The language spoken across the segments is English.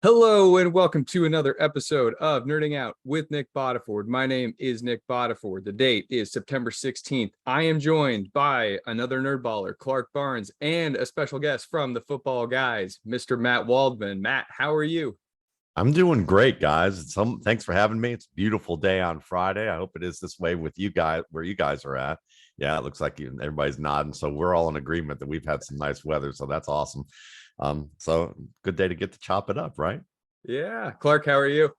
Hello and welcome to another episode of Nerding Out with Nic Bodiford. My name is Nic Bodiford. The date is September 16th. I am joined by another nerdballer, Clark Barnes, and a special guest from the Football Guys, Mr. Matt Waldman. Matt, how are you? I'm doing great, guys. Thanks for having me. It's a beautiful day on Friday. I hope it is this way with you guys, where you guys are at. Yeah, it looks like everybody's nodding. So we're all in agreement that we've had some nice weather. So that's awesome. So good day to get to chop it up, right? Yeah. Clark, how are you?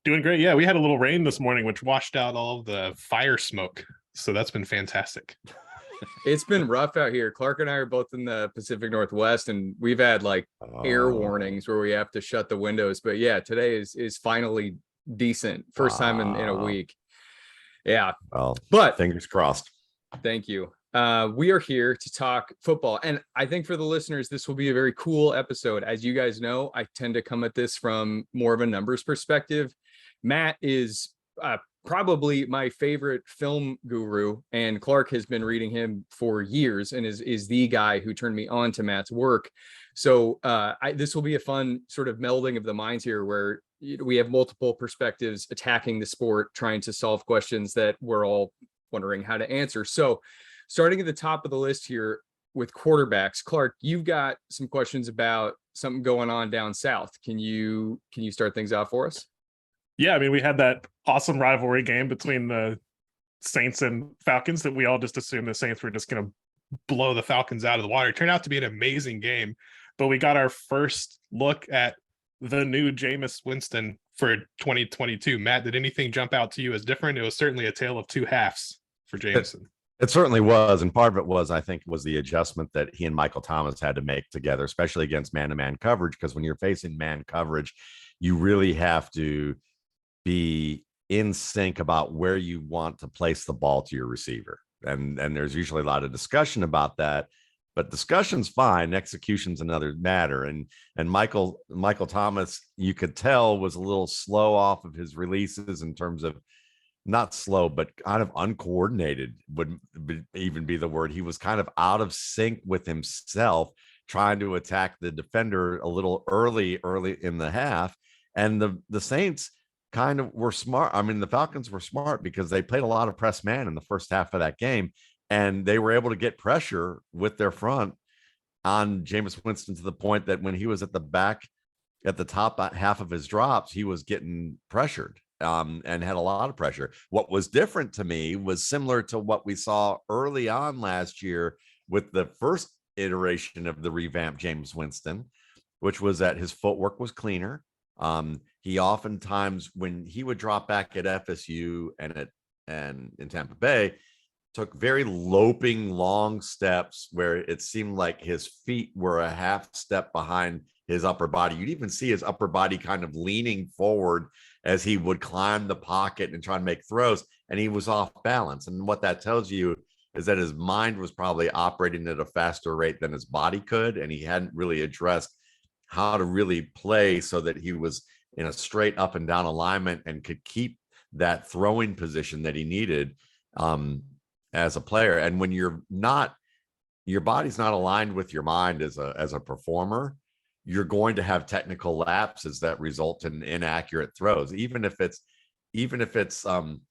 Doing great. Yeah, we had a little rain this morning, which washed out all of the fire smoke. So that's been fantastic. It's been rough out here. Clark and I are both in the Pacific Northwest, and we've had like air warnings where we have to shut the windows. But yeah, today is finally decent. First time in a week. Yeah. Well, but fingers crossed. Thank you. We are here to talk football. And I think for the listeners, this will be a very cool episode. As you guys know, I tend to come at this from more of a numbers perspective. Matt is probably my favorite film guru, and Clark has been reading him for years and is the guy who turned me on to Matt's work. So this will be a fun sort of melding of the minds here where we have multiple perspectives attacking the sport, trying to solve questions that we're all wondering how to answer. So starting at the top of the list here with quarterbacks, Clark, you've got some questions about something going on down south. Can you start things off for us? Yeah, I mean, we had that awesome rivalry game between the Saints and Falcons that we all just assumed the Saints were just going to blow the Falcons out of the water. It turned out to be an amazing game, but we got our first look at the new Jameis Winston for 2022. Matt, did anything jump out to you as different? It was certainly a tale of two halves for Jameson. It certainly was. And part of it was, I think, was the adjustment that he and Michael Thomas had to make together, especially against man-to-man coverage, because when you're facing man coverage, you really have to be in sync about where you want to place the ball to your receiver. And there's usually a lot of discussion about that, but discussion's fine. Execution's another matter. And Michael Thomas, you could tell, was a little slow off of his releases in terms of, not slow, but kind of uncoordinated would even be the word. He was kind of out of sync with himself, trying to attack the defender a little early in the half. And the Saints kind of were smart. I mean, the Falcons were smart because they played a lot of press man in the first half of that game, and they were able to get pressure with their front on Jameis Winston to the point that when he was at the top half of his drops, he was getting pressured. And had a lot of pressure. What was different to me was similar to what we saw early on last year with the first iteration of the revamped Jameis Winston, which was that his footwork was cleaner. He oftentimes, when he would drop back at FSU and in Tampa Bay, took very loping long steps where it seemed like his feet were a half step behind his upper body. You'd even see his upper body kind of leaning forward as he would climb the pocket and try and make throws, and he was off balance. And what that tells you is that his mind was probably operating at a faster rate than his body could, and he hadn't really addressed how to really play so that he was in a straight up and down alignment and could keep that throwing position that he needed as a player. And when your body's not aligned with your mind as a performer, you're going to have technical lapses that result in inaccurate throws, even if it's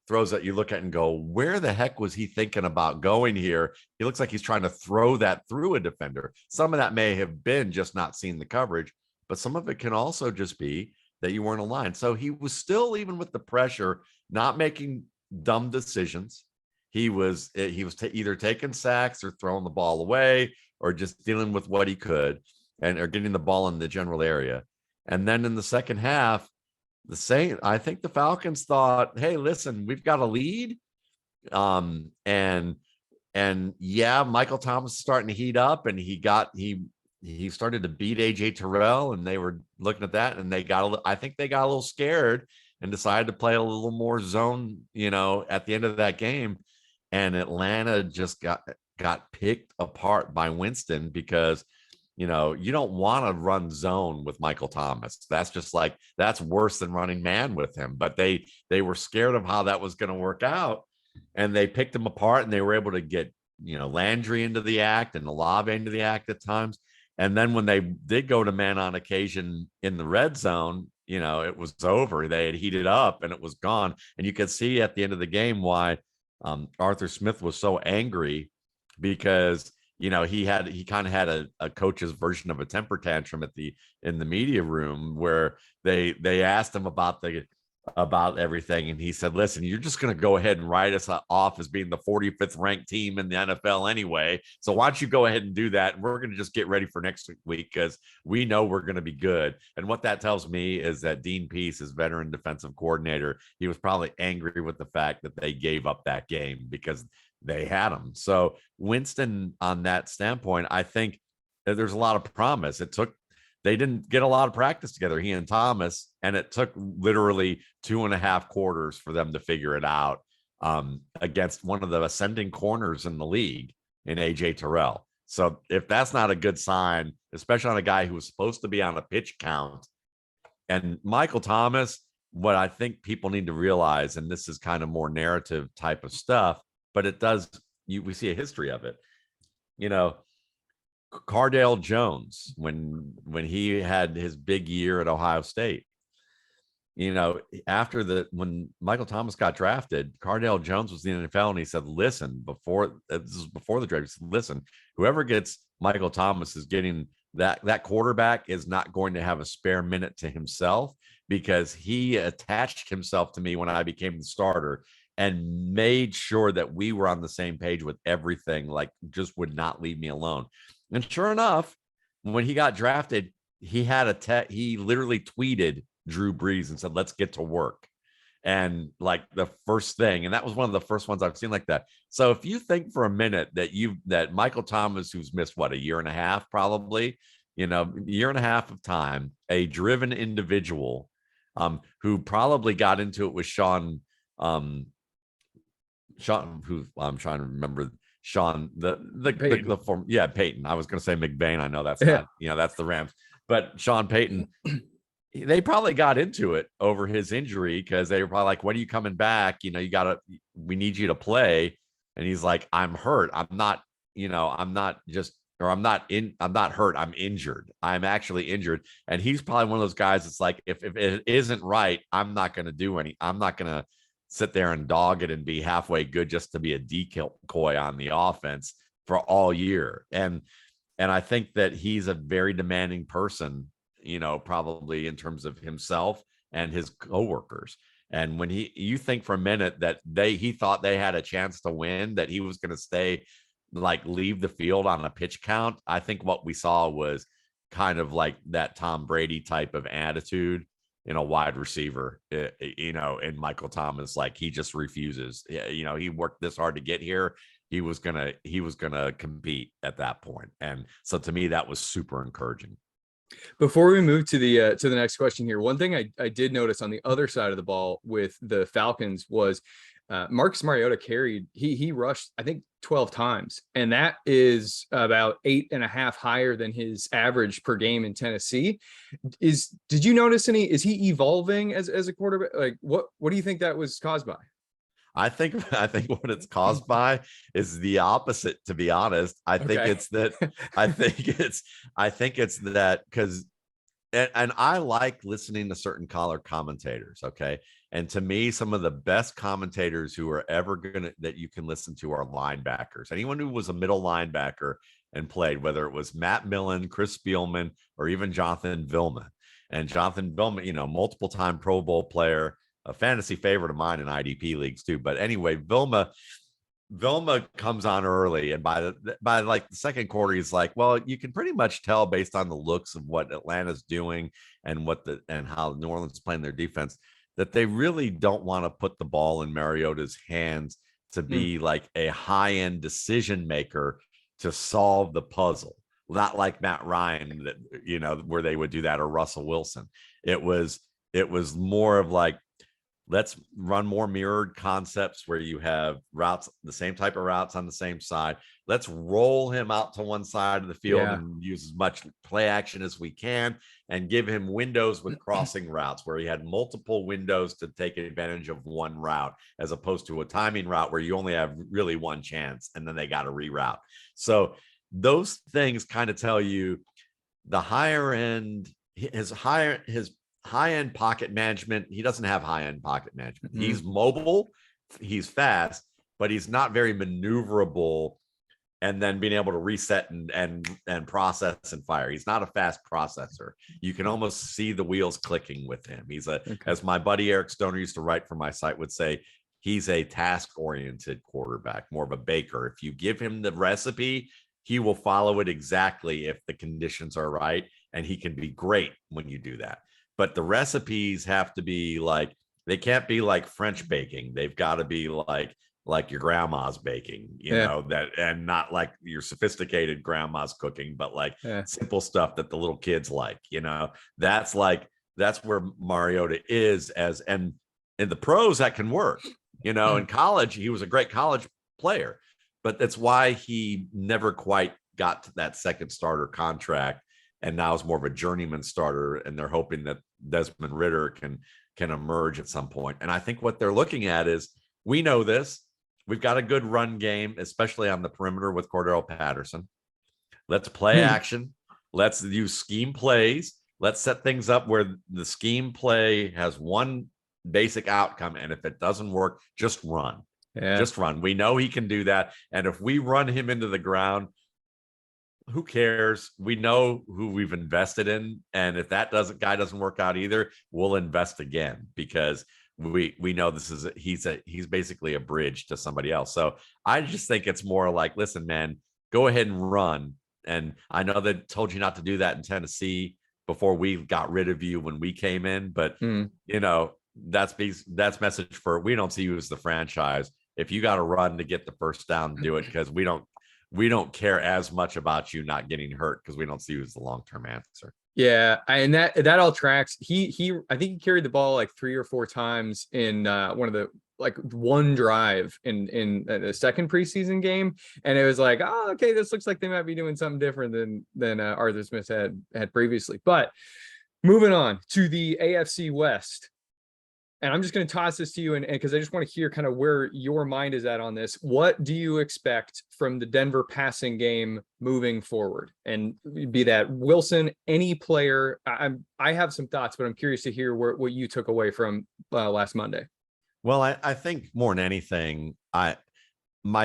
throws that you look at and go, where the heck was he thinking about going here? He looks like he's trying to throw that through a defender. Some of that may have been just not seeing the coverage, but some of it can also just be that you weren't aligned. So he was still, even with the pressure, not making dumb decisions. He was either taking sacks or throwing the ball away or just dealing with what he could or getting the ball in the general area. And then in the second half, I think the Falcons thought, hey, listen, we've got a lead. And yeah, Michael Thomas is starting to heat up, and he started to beat AJ Terrell, and they were looking at that, and I think they got a little scared and decided to play a little more zone, at the end of that game. And Atlanta just got picked apart by Winston because, you don't want to run zone with Michael Thomas. That's worse than running man with him. But they were scared of how that was going to work out, and they picked him apart, and they were able to get, Landry into the act and Olave into the act at times. And then when they did go to man on occasion in the red zone, it was over. They had heated up and it was gone. And you could see at the end of the game why Arthur Smith was so angry, because he kind of had a coach's version of a temper tantrum in the media room, where they asked him about everything, and he said, listen, you're just going to go ahead and write us off as being the 45th ranked team in the NFL anyway, so why don't you go ahead and do that, and we're going to just get ready for next week because we know we're going to be good. And what that tells me is that Dean Pease, his veteran defensive coordinator, he was probably angry with the fact that they gave up that game because they had him. So Winston, on that standpoint, I think that there's a lot of promise. They didn't get a lot of practice together, he and Thomas, and it took literally 2.5 quarters for them to figure it out against one of the ascending corners in the league in AJ Terrell. So if that's not a good sign, especially on a guy who was supposed to be on a pitch count, and Michael Thomas, what I think people need to realize, and this is kind of more narrative type of stuff, but we see a history of it. Cardale Jones, when he had his big year at Ohio State, when Michael Thomas got drafted, Cardale Jones was in the NFL, and he said, listen, this was before the draft, he said, listen, whoever gets Michael Thomas is getting that quarterback is not going to have a spare minute to himself, because he attached himself to me when I became the starter and made sure that we were on the same page with everything, like just would not leave me alone. And sure enough, when he got drafted, he literally tweeted Drew Brees and said, let's get to work. And like the first thing, and that was one of the first ones I've seen like that. So if you think for a minute that Michael Thomas, who's missed a year and a half, probably, year and a half of time, a driven individual who probably got into it with Sean, who I'm trying to remember, Sean, the form, Peyton. I was going to say McBain. I know that's not, that's the Rams, but Sean Payton, they probably got into it over his injury, because they were probably like, when are you coming back? We need you to play. And he's like, I'm hurt. I'm not hurt. I'm injured. I'm actually injured. And he's probably one of those guys that's like, if it isn't right, I'm not going to sit there and dog it and be halfway good just to be a decoy on the offense for all year. And I think that he's a very demanding person, probably in terms of himself and his coworkers. And when you think for a minute that he thought they had a chance to win, that he was going to leave the field on a pitch count, I think what we saw was kind of like that Tom Brady type of attitude in a wide receiver, and Michael Thomas, like, he just refuses. He worked this hard to get here. He was gonna compete at that point. And so to me, that was super encouraging. Before we move to the next question here, one thing I did notice on the other side of the ball with the Falcons was Marcus Mariota he rushed, I think, 12 times, and that is about 8.5 higher than his average per game in Tennessee. Did you notice is he evolving as a quarterback? Like, what do you think that was caused by? I think what it's caused by is the opposite, to be honest. I think it's that because, and I like listening to certain color commentators. Okay. And to me, some of the best commentators who are ever that you can listen to are linebackers. Anyone who was a middle linebacker and played, whether it was Matt Millen, Chris Spielman, or even Jonathan Vilma. And Jonathan Vilma, multiple time Pro Bowl player, a fantasy favorite of mine in IDP leagues too. But anyway, Vilma comes on early, and by the second quarter, he's like, well, you can pretty much tell based on the looks of what Atlanta's doing and how New Orleans is playing their defense, that they really don't want to put the ball in Mariota's hands to be like a high-end decision maker to solve the puzzle. Not like Matt Ryan, that, where they would do that, or Russell Wilson. It was more of like, let's run more mirrored concepts where you have routes, the same type of routes on the same side. Let's roll him out to one side of the field and use as much play action as we can, and give him windows with crossing routes where he had multiple windows to take advantage of one route, as opposed to a timing route where you only have really one chance and then they got to reroute. So those things kind of tell you, the higher end, his high end pocket management. He doesn't have high end pocket management. Mm-hmm. He's mobile, he's fast, but he's not very maneuverable. And then being able to reset and process and fire. He's not a fast processor. You can almost see the wheels clicking with him. He's as my buddy Eric Stoner used to write for my site would say, he's a task-oriented quarterback, more of a baker. If you give him the recipe, he will follow it exactly if the conditions are right, and he can be great when you do that. But the recipes have to be like, they can't be like French baking. They've got to be like your grandma's baking, you know, that, and not like your sophisticated grandma's cooking, but like simple stuff that the little kids like, you know. That's where Mariota is and in the pros that can work, you know. In college, he was a great college player, but that's why he never quite got to that second starter contract. And now is more of a journeyman starter. And they're hoping that Desmond Ridder can emerge at some point. And I think what they're looking at is, we know this. We've got a good run game, especially on the perimeter with Cordero Patterson. Let's play action. Let's use scheme plays. Let's set things up where the scheme play has one basic outcome. And if it doesn't work, just run. Just run. We know he can do that. And if we run him into the ground, who cares? We know who we've invested in. And if that guy doesn't work out either, we'll invest again, because we know he's basically a bridge to somebody else. So I just think it's more like, listen, man, go ahead and run. And I know they told you not to do that in Tennessee before we got rid of you when we came in, but you know, that's message for, we don't see you as the franchise. If you got to run to get the first down, do it, because we don't care as much about you not getting hurt, because we don't see you as the long-term answer. Yeah, and that all tracks. He I think he carried the ball like 3 or 4 times in one drive in the second preseason game, and it was like, oh, okay, this looks like they might be doing something different than Arthur Smith had previously. But moving on to the AFC West. And I'm just going to toss this to you, and because I just want to hear kind of where your mind is at on this. What do you expect from the Denver passing game moving forward? And be that Wilson, any player. I have some thoughts, but I'm curious to hear what you took away from last Monday. Well, I think more than anything, my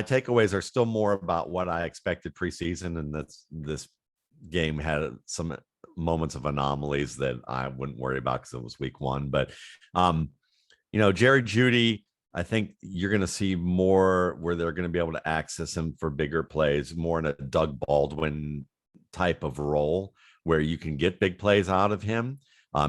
takeaways are still more about what I expected preseason, and this game had some moments of anomalies that I wouldn't worry about because it was week 1, but you know, Jerry Jeudy, I think you're going to see more where they're going to be able to access him for bigger plays, more in a Doug Baldwin type of role where you can get big plays out of him.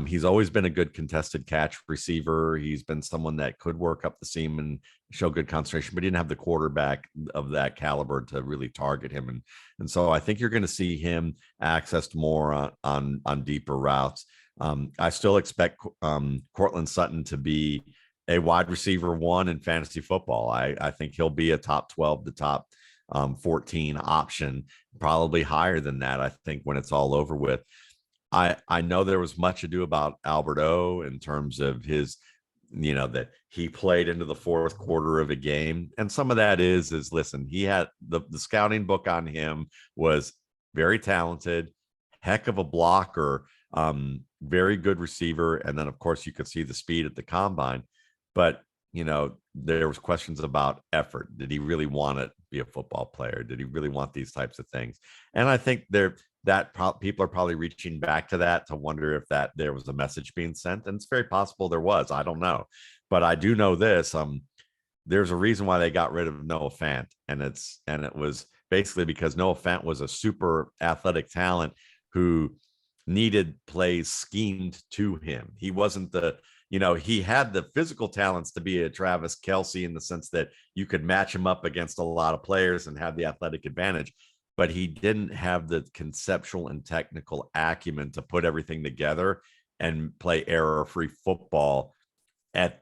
He's always been a good contested catch receiver. He's been someone that could work up the seam and show good concentration, but he didn't have the quarterback of that caliber to really target him. And so I think you're going to see him accessed more on deeper routes. I still expect Cortland Sutton to be a wide receiver 1 in fantasy football. I think he'll be a top 12 to top 14 option, probably higher than that, I think, when it's all over with. I know there was much ado about Albert O in terms of his, you know, that he played into the fourth quarter of a game. And some of that is listen, he had the scouting book on him was very talented, heck of a blocker, very good receiver. And then of course you could see the speed at the combine, but you know, there was questions about effort. Did he really want to be a football player? Did he really want these types of things? And I think people are probably reaching back to that to wonder if there was a message being sent. And it's very possible there was, I don't know, but I do know this, there's a reason why they got rid of Noah Fant. And it was basically because Noah Fant was a super athletic talent who needed plays schemed to him. He wasn't he had the physical talents to be a Travis Kelce in the sense that you could match him up against a lot of players and have the athletic advantage, but he didn't have the conceptual and technical acumen to put everything together and play error-free football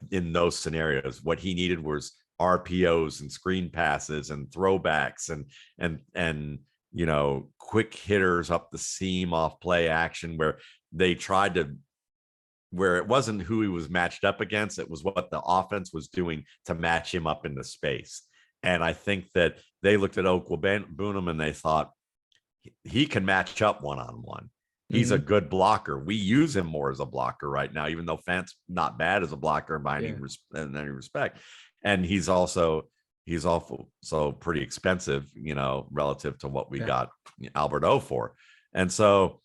in those scenarios. What he needed was RPOs and screen passes and throwbacks and you know, quick hitters up the seam off play action where it wasn't who he was matched up against. It was what the offense was doing to match him up into space. And I think that they looked at Okwuegbunam and they thought he can match up one-on-one. He's a good blocker. We use him more as a blocker right now, even though Fant's not bad as a blocker by any respect. And he's also so pretty expensive, relative to what we got Alberto for. And so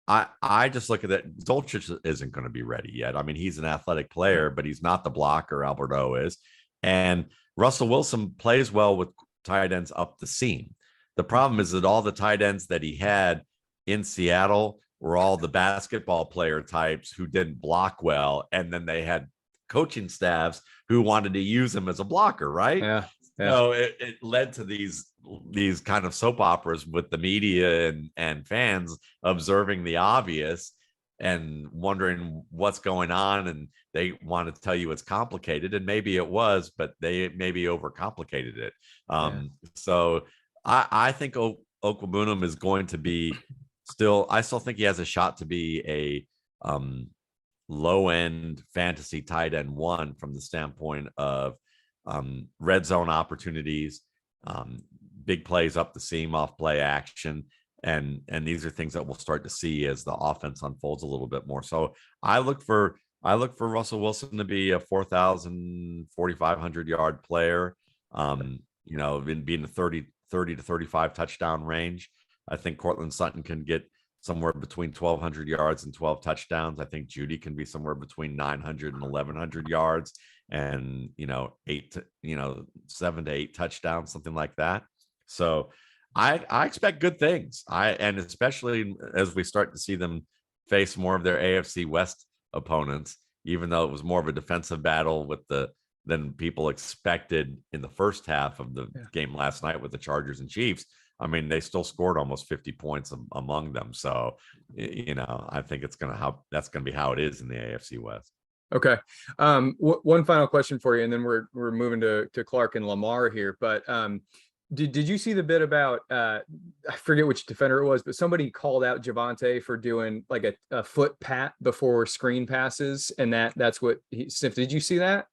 I just look at that. Dolchich isn't going to be ready yet. I mean, he's an athletic player, but he's not the blocker Alberto is. And Russell Wilson plays well with tight ends up the seam. The problem is that all the tight ends that he had in Seattle were all the basketball player types who didn't block well. And then they had coaching staffs who wanted to use him as a blocker, right? Yeah. So it led to these kind of soap operas with the media and fans observing the obvious and wondering what's going on. And they want to tell you it's complicated, and maybe it was, but they maybe overcomplicated it. So I think Okwuegbunam is going to be I still think he has a shot to be a low end fantasy tight end one from the standpoint of red zone opportunities, big plays up the seam off play action. And these are things that we'll start to see as the offense unfolds a little bit more. So I look for Russell Wilson to be a 4,000, 4,500 yard player, in being the 30 to 35 touchdown range. I think Cortland Sutton can get somewhere between 1,200 yards and 12 touchdowns. I think Judy can be somewhere between 900 and 1,100 yards and, 7 to 8 touchdowns, something like that. So I expect good things. And especially as we start to see them face more of their AFC West opponents, even though it was more of a defensive battle than people expected in the first half of the game last night with the Chargers and Chiefs. I mean, they still scored almost 50 points among them. So, I think that's going to be how it is in the AFC West. Okay. One final question for you, and then we're moving to Clark and Lamar here. But did you see the bit about I forget which defender it was, but somebody called out Javonte for doing like a foot pat before screen passes, and that's what he sniffed. Did you see that?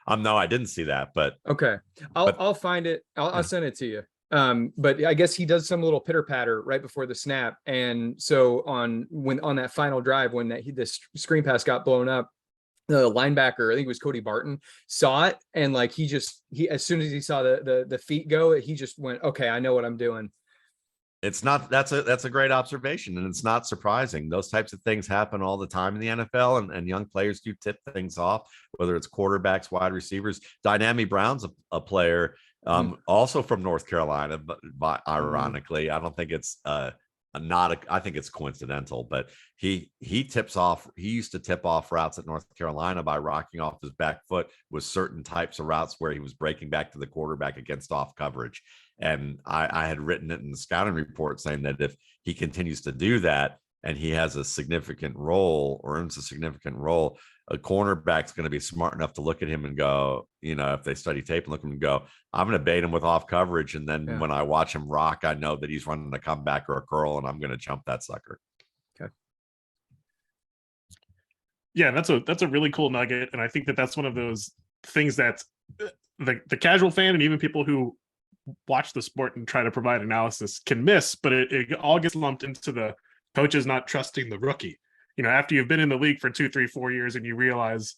No, I didn't see that, but okay, I'll find it. I'll send it to you. But I guess he does some little pitter patter right before the snap, and so on that final drive when this screen pass got blown up, the linebacker, I think it was Cody Barton, saw it, and like he as soon as he saw the feet go, he just went, okay, I know what I'm doing. It's not that's a great observation, and it's not surprising. Those types of things happen all the time in the NFL, and young players do tip things off, whether it's quarterbacks, wide receivers. Dynami Brown's a player, also from North Carolina, but ironically, I don't think it's I think it's coincidental, but he tips off. He used to tip off routes at North Carolina by rocking off his back foot with certain types of routes where he was breaking back to the quarterback against off coverage. And I had written it in the scouting report saying that if he continues to do that and he has a significant role or earns a significant role, a cornerback's going to be smart enough to look at him and go, if they study tape and look at him and go, I'm going to bait him with off coverage. And then when I watch him rock, I know that he's running a comeback or a curl, and I'm going to jump that sucker. Okay. Yeah, that's a really cool nugget. And I think that's one of those things that the casual fan and even people who watch the sport and try to provide analysis can miss, but it all gets lumped into the coaches not trusting the rookie. After you've been in the league for 2, 3, 4 years and you realize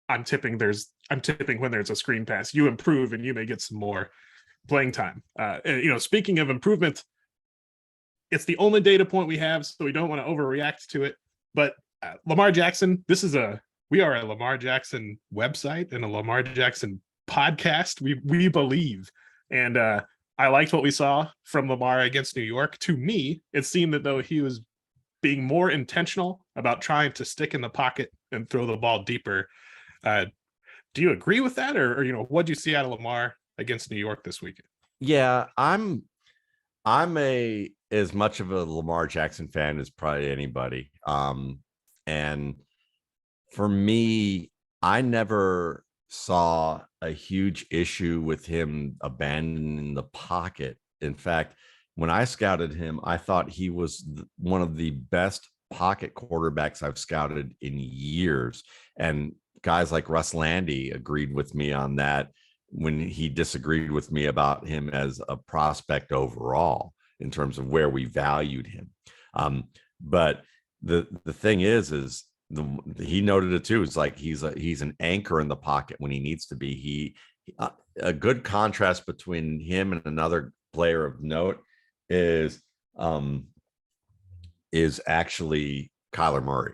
I'm tipping when there's a screen pass, you improve and you may get some more playing time. Speaking of improvement, it's the only data point we have, so we don't want to overreact to it. But Lamar Jackson, we are a Lamar Jackson website and a Lamar Jackson podcast. We believe. And I liked what we saw from Lamar against New York. To me, it seemed that though he was being more intentional about trying to stick in the pocket and throw the ball deeper. Do you agree with that, or what do you see out of Lamar against New York this weekend? Yeah, I'm as much of a Lamar Jackson fan as probably anybody. And for me, I never saw a huge issue with him abandoning the pocket. In fact, when I scouted him, I thought he was one of the best pocket quarterbacks I've scouted in years. And guys like Russ Landy agreed with me on that when he disagreed with me about him as a prospect overall in terms of where we valued him. But the thing is he noted it too. It's like he's an anchor in the pocket when he needs to be. A good contrast between him and another player of note is actually Kyler Murray.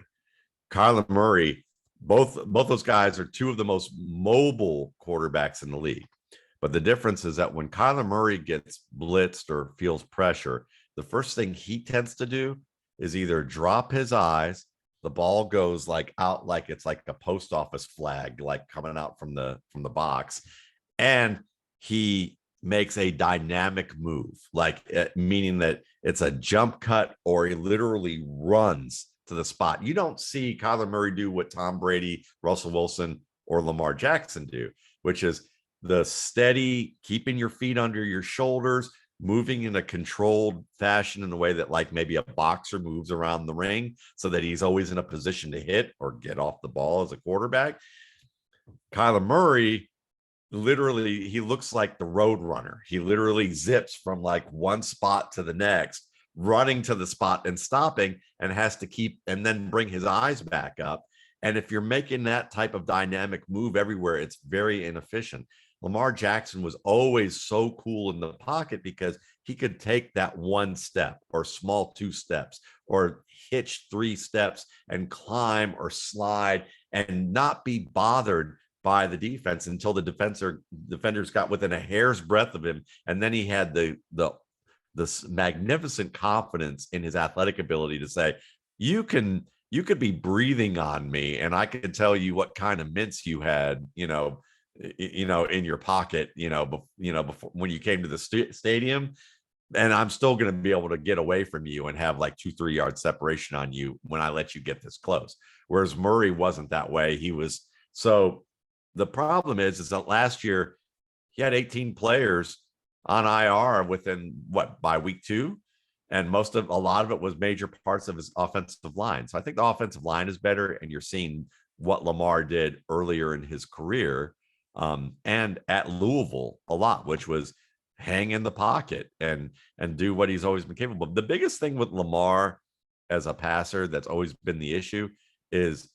Kyler Murray, both those guys are two of the most mobile quarterbacks in the league. But the difference is that when Kyler Murray gets blitzed or feels pressure, the first thing he tends to do is either drop his eyes, the ball goes like out like it's like a post office flag, like coming out from the box, and he makes a dynamic move, like meaning that it's a jump cut or he literally runs to the spot. You don't see Kyler Murray do what Tom Brady, Russell Wilson, or Lamar Jackson do, which is the steady keeping your feet under your shoulders, moving in a controlled fashion in a way that like maybe a boxer moves around the ring so that he's always in a position to hit or get off the ball as a quarterback. Kyler Murray, literally, he looks like the road runner. He literally zips from like one spot to the next, running to the spot and stopping, and has to keep and then bring his eyes back up. And if you're making that type of dynamic move everywhere, it's very inefficient. Lamar Jackson was always so cool in the pocket because he could take that one step or small 2 steps or hitch 3 steps and climb or slide and not be bothered by the defense until the defenders got within a hair's breadth of him. And then he had the magnificent confidence in his athletic ability to say, you could be breathing on me and I could tell you what kind of mints you had, in your pocket, before when you came to the stadium, and I'm still going to be able to get away from you and have like 2-3 yard separation on you when I let you get this close. Whereas Murray wasn't that way. He was. So the problem is that last year he had 18 players on IR by week 2. And a lot of it was major parts of his offensive line. So I think the offensive line is better. And you're seeing what Lamar did earlier in his career and at Louisville a lot, which was hang in the pocket and do what he's always been capable of. The biggest thing with Lamar as a passer that's always been the issue is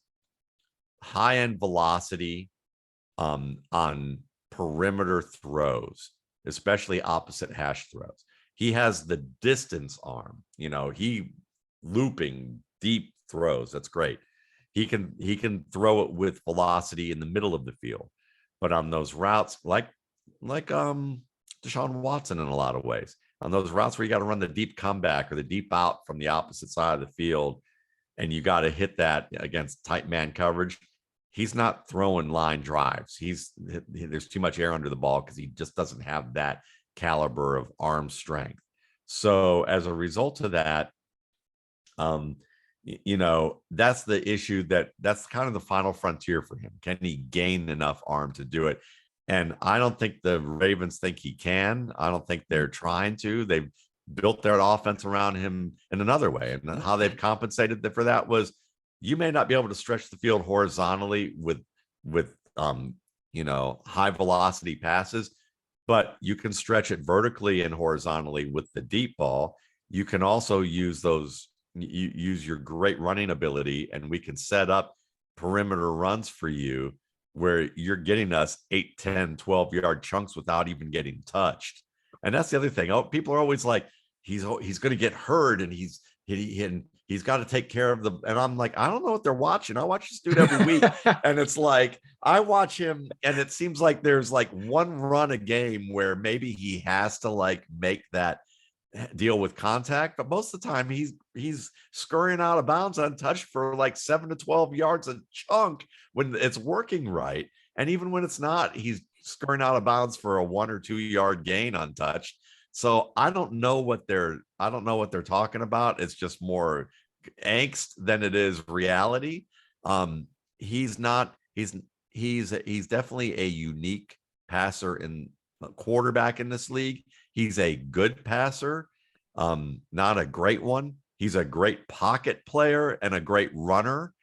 high end velocity on perimeter throws, especially opposite hash throws. He has the distance arm, he looping deep throws. That's great. He can throw it with velocity in the middle of the field, but on those routes, like Deshaun Watson in a lot of ways, on those routes where you got to run the deep comeback or the deep out from the opposite side of the field, and you got to hit that against tight man coverage, he's not throwing line drives. There's too much air under the ball because he just doesn't have that caliber of arm strength. So as a result of that, that's the issue. That's kind of the final frontier for him. Can he gain enough arm to do it? And I don't think the Ravens think he can. I don't think they're trying to. They've built their offense around him in another way. And how they've compensated for that was, you may not be able to stretch the field horizontally with high velocity passes, but you can stretch it vertically and horizontally with the deep ball. You can also use your great running ability, and we can set up perimeter runs for you where you're getting us 8, 10, 12 yard chunks without even getting touched. And that's the other thing. People are always like, he's going to get hurt and he's got to take care of and I'm like, I don't know what they're watching. I watch this dude every week. And it's like, I watch him and it seems like there's like one run a game where maybe he has to like make that deal with contact, but most of the time he's scurrying out of bounds untouched for like 7 to 12 yards a chunk when it's working right. And even when it's not, he's scurrying out of bounds for a 1 or 2 yard gain untouched. So I don't know what they're talking about. It's just more angst than it is reality. He's definitely a unique passer in quarterback in this league. He's a good passer, not a great one. He's a great pocket player and a great runner,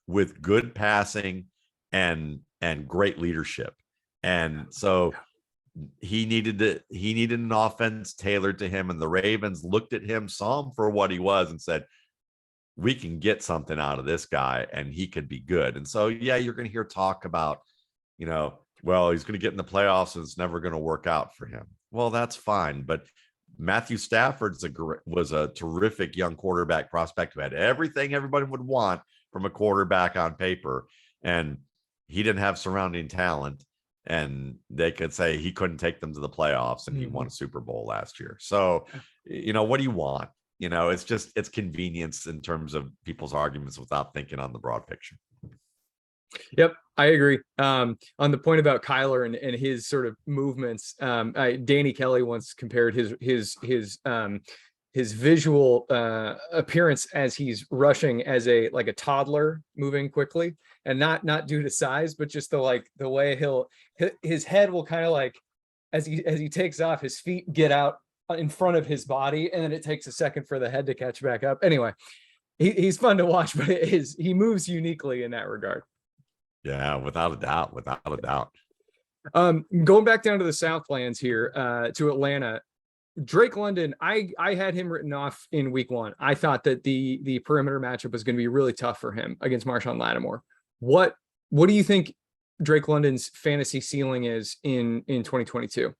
with good passing and great leadership. And so he needed an offense tailored to him, and the Ravens looked at him, saw him for what he was, and said, we can get something out of this guy and he could be good. And so, yeah, you're going to hear talk about, well, he's going to get in the playoffs and it's never going to work out for him. Well, that's fine. But Matthew Stafford was a terrific young quarterback prospect who had everything everybody would want from a quarterback on paper. And he didn't have surrounding talent. And they could say he couldn't take them to the playoffs, and he won a Super Bowl last year. So, what do you want? It's convenience in terms of people's arguments without thinking on the broad picture. Yep, I agree. On the point about Kyler and his sort of movements, Danny Kelly once compared his visual appearance as he's rushing as a toddler moving quickly, and not due to size, but just the way his head will kind of as he takes off, his feet get out in front of his body, and then it takes a second for the head to catch back up. Anyway, he's fun to watch, but he moves uniquely in that regard. Yeah, without a doubt. Going back down to the Southlands here, to Atlanta, Drake London, I had him written off in week 1. I thought that the perimeter matchup was going to be really tough for him against Marshawn Lattimore. What do you think Drake London's fantasy ceiling is in 2022?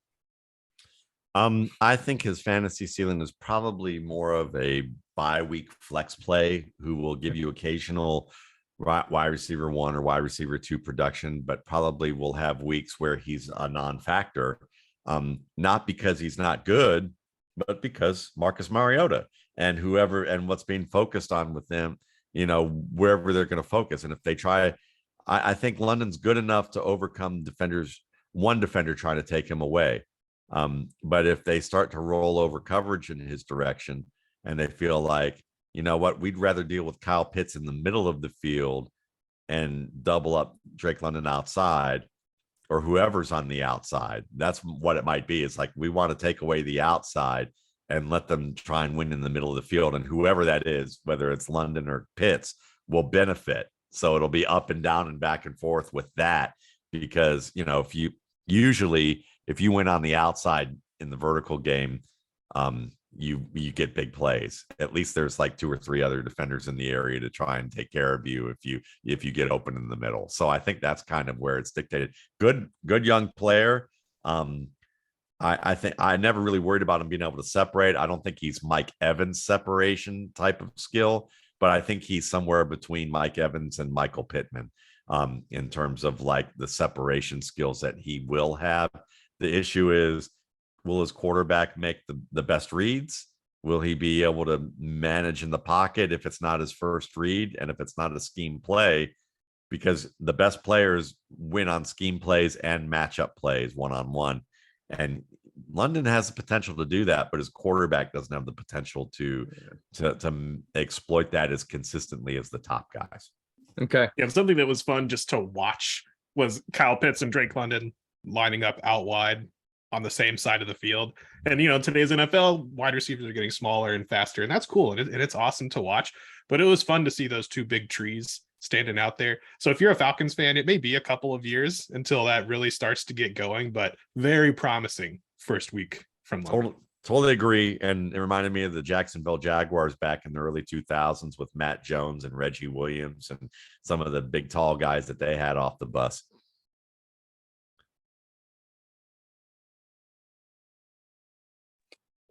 I think his fantasy ceiling is probably more of a bye-week flex play who will give you occasional wide receiver 1 or wide receiver 2 production, but probably will have weeks where he's a non-factor, not because he's not good, but because Marcus Mariota and whoever and what's being focused on with them, wherever they're going to focus. And if they try, I think London's good enough to overcome one defender trying to take him away. But if they start to roll over coverage in his direction and they feel like, we'd rather deal with Kyle Pitts in the middle of the field and double up Drake London outside, or whoever's on the outside. That's what it might be. It's like, we want to take away the outside and let them try and win in the middle of the field. And whoever that is, whether it's London or Pitts, will benefit. So it'll be up and down and back and forth with that, because, if you win on the outside in the vertical game, you get big plays. At least there's 2 or 3 other defenders in the area to try and take care of you if you get open in the middle. So I think that's kind of where it's dictated. Good young player. I think I never really worried about him being able to separate. I don't think he's Mike Evans separation type of skill, but I think he's somewhere between Mike Evans and Michael Pittman in terms of the separation skills that he will have. The issue is, will his quarterback make the best reads? Will he be able to manage in the pocket if it's not his first read and if it's not a scheme play? Because the best players win on scheme plays and matchup plays one-on-one. And London has the potential to do that, but his quarterback doesn't have the potential to exploit that as consistently as the top guys. Okay. Yeah, something that was fun just to watch was Kyle Pitts and Drake London lining up out wide on the same side of the field. And today's NFL, wide receivers are getting smaller and faster, and that's cool, and it's awesome to watch. But it was fun to see those 2 big trees standing out there. So if you're a Falcons fan, it may be a couple of years until that really starts to get going, but very promising first week from London. Totally agree. And it reminded me of the Jacksonville Jaguars back in the early 2000s with Matt Jones and Reggie Williams and some of the big tall guys that they had off the bus.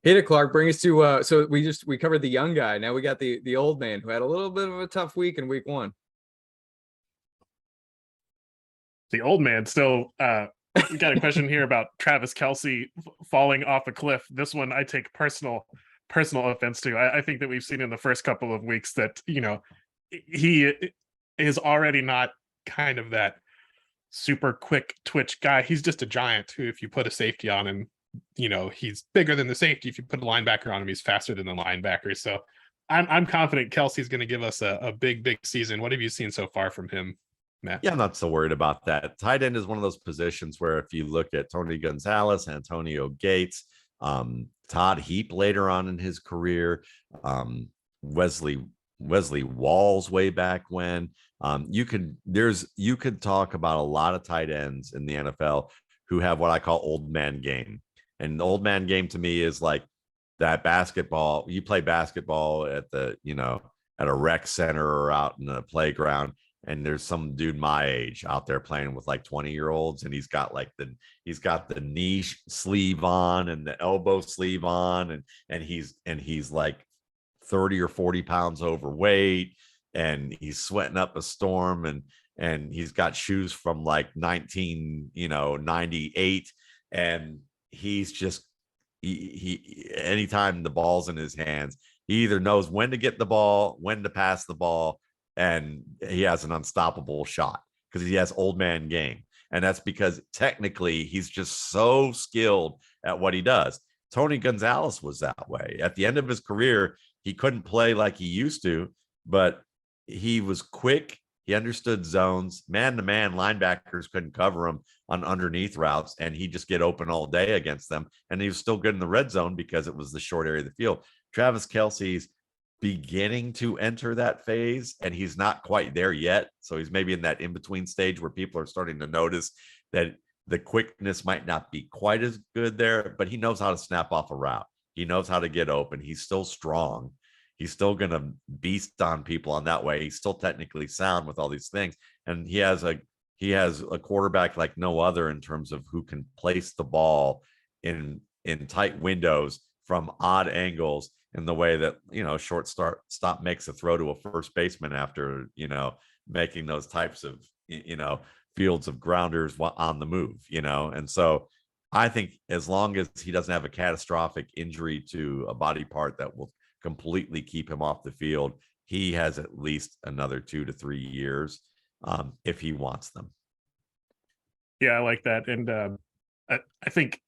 8:00, bring us to so we covered the young guy. Now we got the old man who had a little bit of a tough week in week 1. The old man still we got a question here about Travis Kelce falling off a cliff. This one I take personal offense to. I think that we've seen in the first couple of weeks that he is already not kind of that super quick twitch guy. He's just a giant who, if you put a safety on him, he's bigger than the safety. If you put a linebacker on him, he's faster than the linebacker. So I'm confident Kelsey's going to give us a big season. What have you seen so far from him, Matt? Yeah, I'm not so worried about that. Tight end is one of those positions where if you look at Tony Gonzalez, Antonio Gates, Todd Heap later on in his career, Wesley Walls way back when, you could talk about a lot of tight ends in the NFL who have what I call old man game. And the old man game to me is like that basketball. You play basketball at the, at a rec center or out in a playground, and there's some dude my age out there playing with like 20-year-olds, and he's got the knee sleeve on and the elbow sleeve on, and he's like 30 or 40 pounds overweight, and he's sweating up a storm, and he's got shoes from like 1998, and he's just he anytime the ball's in his hands, he either knows when to get the ball, when to pass the ball, and he has an unstoppable shot because he has old man game. And that's because technically he's just so skilled at what he does. Tony Gonzalez was that way. At the end of his career, he couldn't play like he used to, but he was quick. He understood zones. Man-to-man linebackers couldn't cover him on underneath routes, and he'd just get open all day against them. And he was still good in the red zone because it was the short area of the field. Travis Kelce's beginning to enter that phase, and he's not quite there yet. So he's maybe in that in-between stage where people are starting to notice that the quickness might not be quite as good there, but he knows how to snap off a route. He knows how to get open. He's still strong. He's still going to beast on people on that way. He's still technically sound with all these things. And he has a quarterback like no other in terms of who can place the ball in tight windows from odd angles in the way that, stop makes a throw to a first baseman after, making those types of, fields of grounders on the move, And so I think as long as he doesn't have a catastrophic injury to a body part that will completely keep him off the field, he has at least another 2 to 3 years if he wants them. Yeah, I like that. And I think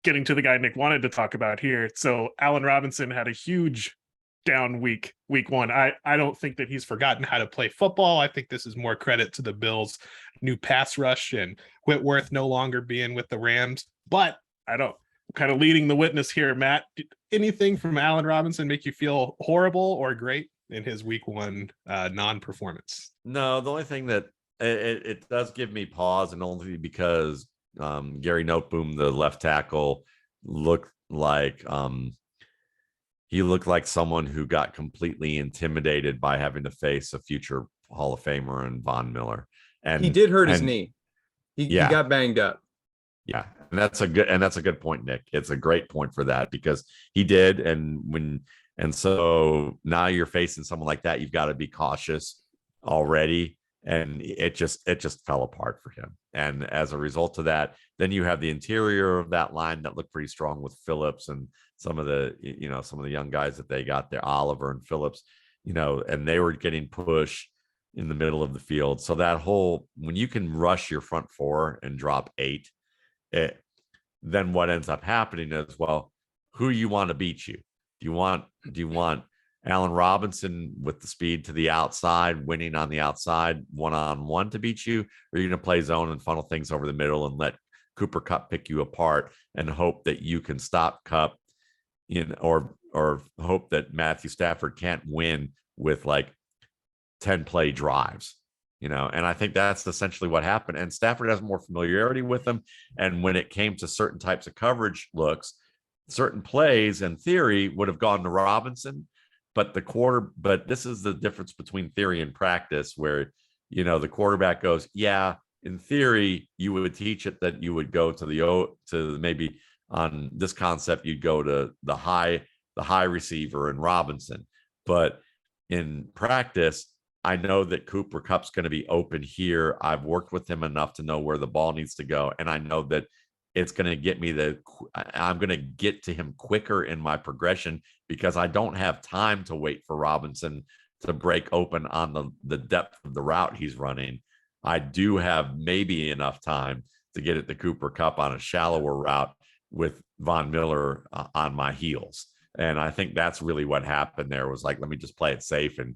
getting to the guy Nick wanted to talk about here. So Allen Robinson had a huge down week 1. I don't think that he's forgotten how to play football. I think this is more credit to the Bills' new pass rush and Whitworth no longer being with the Rams. But kind of leading the witness here, Matt. Did anything from Allen Robinson make you feel horrible or great in his week 1 non-performance? No, the only thing that it does give me pause, and only because Gary Noteboom, the left tackle, looked like someone who got completely intimidated by having to face a future Hall of Famer and Von Miller. And he did hurt his knee. He got banged up. Yeah, and that's a good point, Nick. It's a great point for that because he did, and so now you're facing someone like that. You've got to be cautious already, and it just fell apart for him. And as a result of that, then you have the interior of that line that looked pretty strong with Phillips and some of the young guys that they got there, Oliver and Phillips, and they were getting pushed in the middle of the field. So that whole, when you can rush your front 4 and drop 8. Then what ends up happening is, well, who you want to beat you? Do you want Allen Robinson with the speed to the outside, winning on the outside, one-on-one to beat you? Or are you going to play zone and funnel things over the middle and let Cooper Kupp pick you apart and hope that you can stop Kupp or hope that Matthew Stafford can't win with like 10 play drives? And I think that's essentially what happened. And Stafford has more familiarity with them. And when it came to certain types of coverage looks, certain plays in theory would have gone to Robinson, but this is the difference between theory and practice, where, the quarterback goes, yeah, in theory, you would teach it that you would go to maybe on this concept, you'd go to the high receiver and Robinson. But in practice, I know that Cooper Kupp's going to be open here. I've worked with him enough to know where the ball needs to go. And I know that it's going to get me I'm going to get to him quicker in my progression because I don't have time to wait for Robinson to break open on the depth of the route he's running. I do have maybe enough time to get it to Cooper Kupp on a shallower route with Von Miller on my heels. And I think that's really what happened there, was like, let me just play it safe and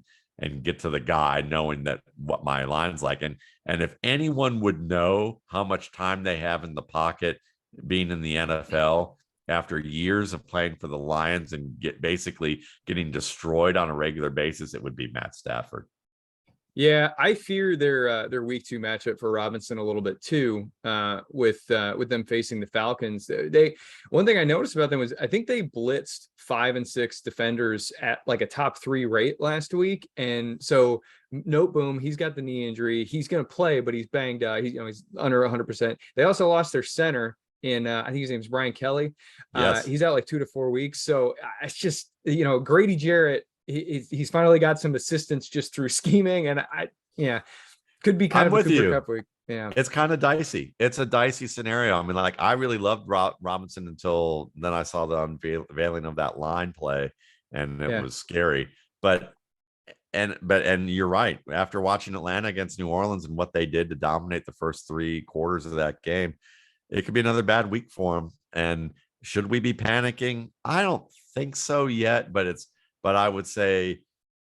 get to the guy knowing that what my line's like. And if anyone would know how much time they have in the pocket being in the NFL after years of playing for the Lions and basically getting destroyed on a regular basis, it would be Matt Stafford. Yeah, I fear their week 2 matchup for Robinson a little bit too, with them facing the Falcons. They one thing I noticed about them was I think they blitzed 5 and 6 defenders at like a top 3 rate last week, and so note boom, he's got the knee injury. He's going to play, but he's banged. He's under 100%. They also lost their center in I think his name's Brian Kelly. Yes. He's out like 2 to 4 weeks. So it's just Grady Jarrett. He's finally got some assistance just through scheming, and could be kind I'm of a with Cooper you. Kupp week. Yeah, It's kind of dicey. It's a dicey scenario. I mean, like I really loved Robinson until then I saw the unveiling of that line play, and it was scary. But you're right. After watching Atlanta against New Orleans and what they did to dominate the first 3 quarters of that game, it could be another bad week for him. And should we be panicking? I don't think so yet, but I would say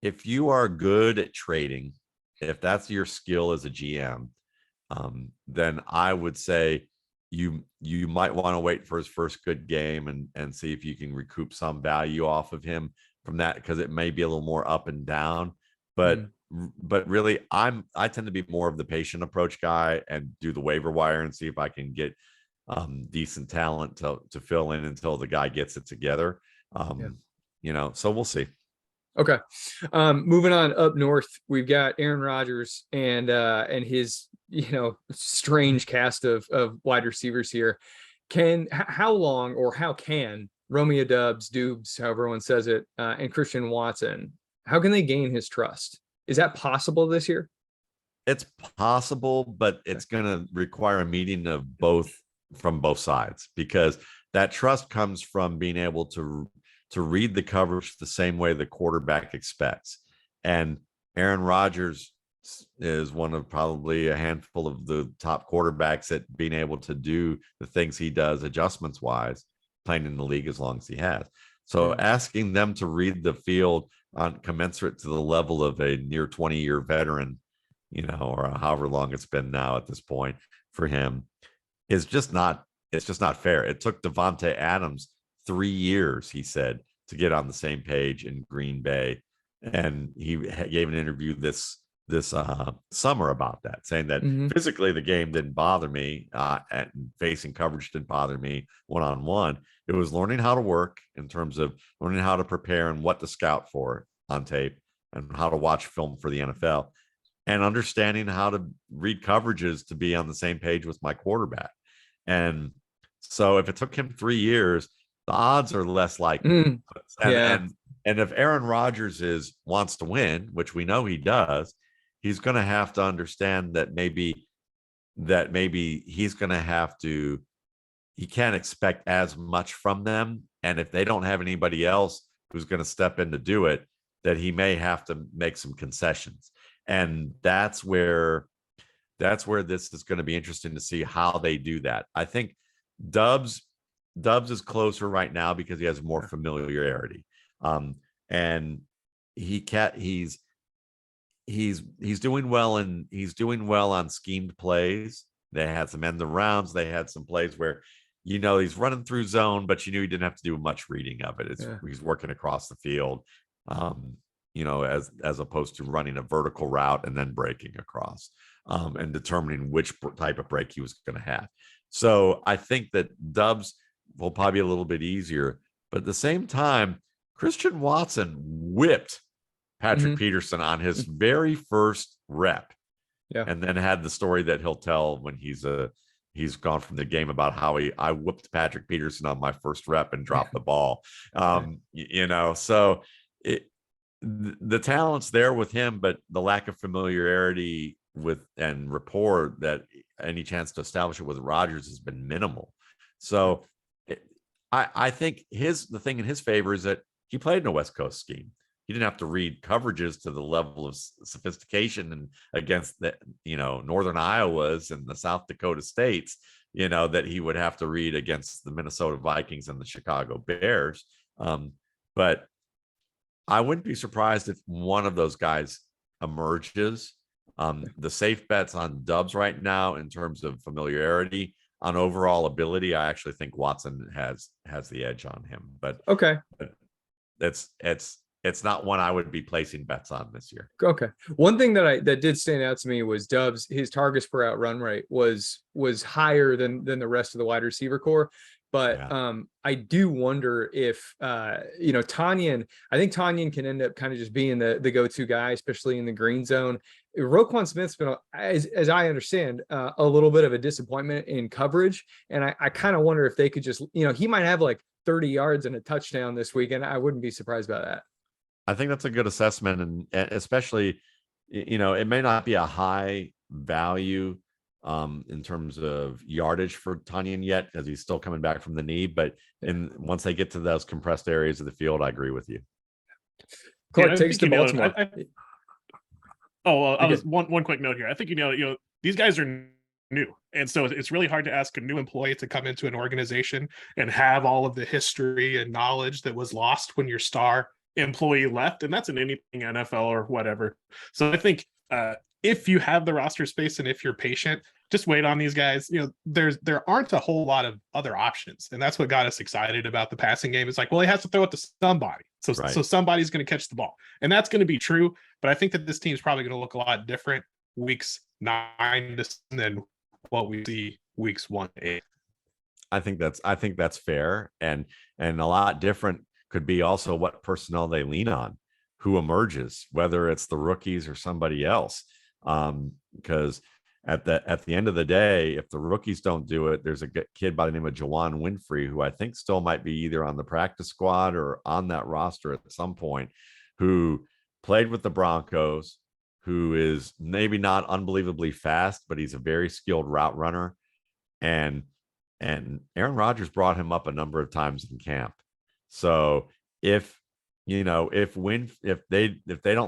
if you are good at trading, if that's your skill as a GM, then I would say you might want to wait for his first good game and see if you can recoup some value off of him from that, because it may be a little more up and down. But really, I tend to be more of the patient approach guy and do the waiver wire and see if I can get decent talent to fill in until the guy gets it together. So we'll see. Okay. Moving on up north, we've got Aaron Rodgers and his, strange cast of wide receivers here. How long or how can Romeo Dubs, however one says it, and Christian Watson, how can they gain his trust? Is that possible this year? It's possible, but it's going to require a meeting of both from both sides, because that trust comes from being able to read the coverage the same way the quarterback expects. And Aaron Rodgers is one of probably a handful of the top quarterbacks at being able to do the things he does adjustments wise, playing in the league as long as he has. So asking them to read the field on commensurate to the level of a near 20-year veteran, or however long it's been now at this point for him, is just not fair. It took Devontae Adams 3 years, he said, to get on the same page in Green Bay. And he gave an interview this summer about that, saying that physically the game didn't bother me, and facing coverage didn't bother me one-on-one. It was learning how to work in terms of learning how to prepare and what to scout for on tape and how to watch film for the NFL, and understanding how to read coverages to be on the same page with my quarterback. And so if it took him 3 years, the odds are less likely. And if Aaron Rodgers wants to win, which we know he does, he's going to have to understand that maybe he's going to have to, he can't expect as much from them. And if they don't have anybody else who's going to step in to do it, that he may have to make some concessions. And that's where this is going to be interesting to see how they do that. I think Dubs is closer right now because he has more familiarity. And he's doing well, and he's doing well on schemed plays. They had some end arounds. They had some plays where, he's running through zone, but he didn't have to do much reading of it. He's working across the field, as opposed to running a vertical route and then breaking across, and determining which type of break he was going to have. So I think that Dubs will probably be a little bit easier, but at the same time, Christian Watson whipped Patrick Peterson on his very first rep, and then had the story that he'll tell when he's gone from the game about how I whipped Patrick Peterson on my first rep and dropped the ball. So the talent's there with him, but the lack of familiarity with and rapport that any chance to establish it with Rodgers has been minimal. So I think the thing in his favor is that he played in a West Coast scheme. He didn't have to read coverages to the level of sophistication and against the, Northern Iowas and the South Dakota States, that he would have to read against the Minnesota Vikings and the Chicago Bears. But I wouldn't be surprised if one of those guys emerges. The safe bets on Dubs right now in terms of familiarity. On overall ability, I actually think Watson has the edge on him. But okay, it's it's not one I would be placing bets on this year. Okay. One thing that did stand out to me was Doubs. His targets per out run rate was higher than the rest of the wide receiver core. But I do wonder if Tanyan. I think Tanyan can end up kind of just being the go-to guy, especially in the green zone. Roquan Smith's been, as I understand, a little bit of a disappointment in coverage, and I kind of wonder if they could just, he might have like 30 yards and a touchdown this week, and I wouldn't be surprised by that. I think that's a good assessment, and especially, it may not be a high value in terms of yardage for Tanyan yet, as he's still coming back from the knee. But once they get to those compressed areas of the field, I agree with you. Clark takes to Baltimore. I was one quick note here. I think these guys are new, and so it's really hard to ask a new employee to come into an organization and have all of the history and knowledge that was lost when your star employee left, and that's in anything NFL or whatever. So I think if you have the roster space and if you're patient, just wait on these guys. There aren't a whole lot of other options, and that's what got us excited about the passing game. It's like, well, he has to throw it to somebody, so somebody's going to catch the ball, and that's going to be true. But I think that this team is probably going to look a lot different weeks 9 to than what we see weeks 1 to 8. I think that's fair, and a lot different could be also what personnel they lean on, who emerges, whether it's the rookies or somebody else. Because at the end of the day, if the rookies don't do it, there's a kid by the name of Juwan Winfrey, who I think still might be either on the practice squad or on that roster at some point, who played with the Broncos, who is maybe not unbelievably fast, but he's a very skilled route runner. And Aaron Rodgers brought him up a number of times in camp. So if they don't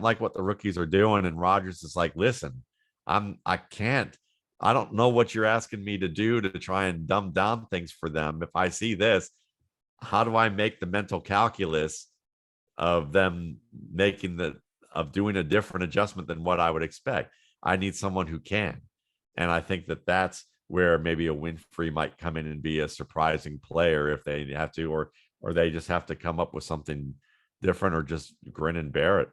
like what the rookies are doing, and Rodgers is like, listen, I don't know what you're asking me to do to try and dumb down things for them. If I see this, how do I make the mental calculus of them of doing a different adjustment than what I would expect? I need someone who can. And I think that's where maybe a Winfrey might come in and be a surprising player if they have to, or they just have to come up with something different, or just grin and bear it.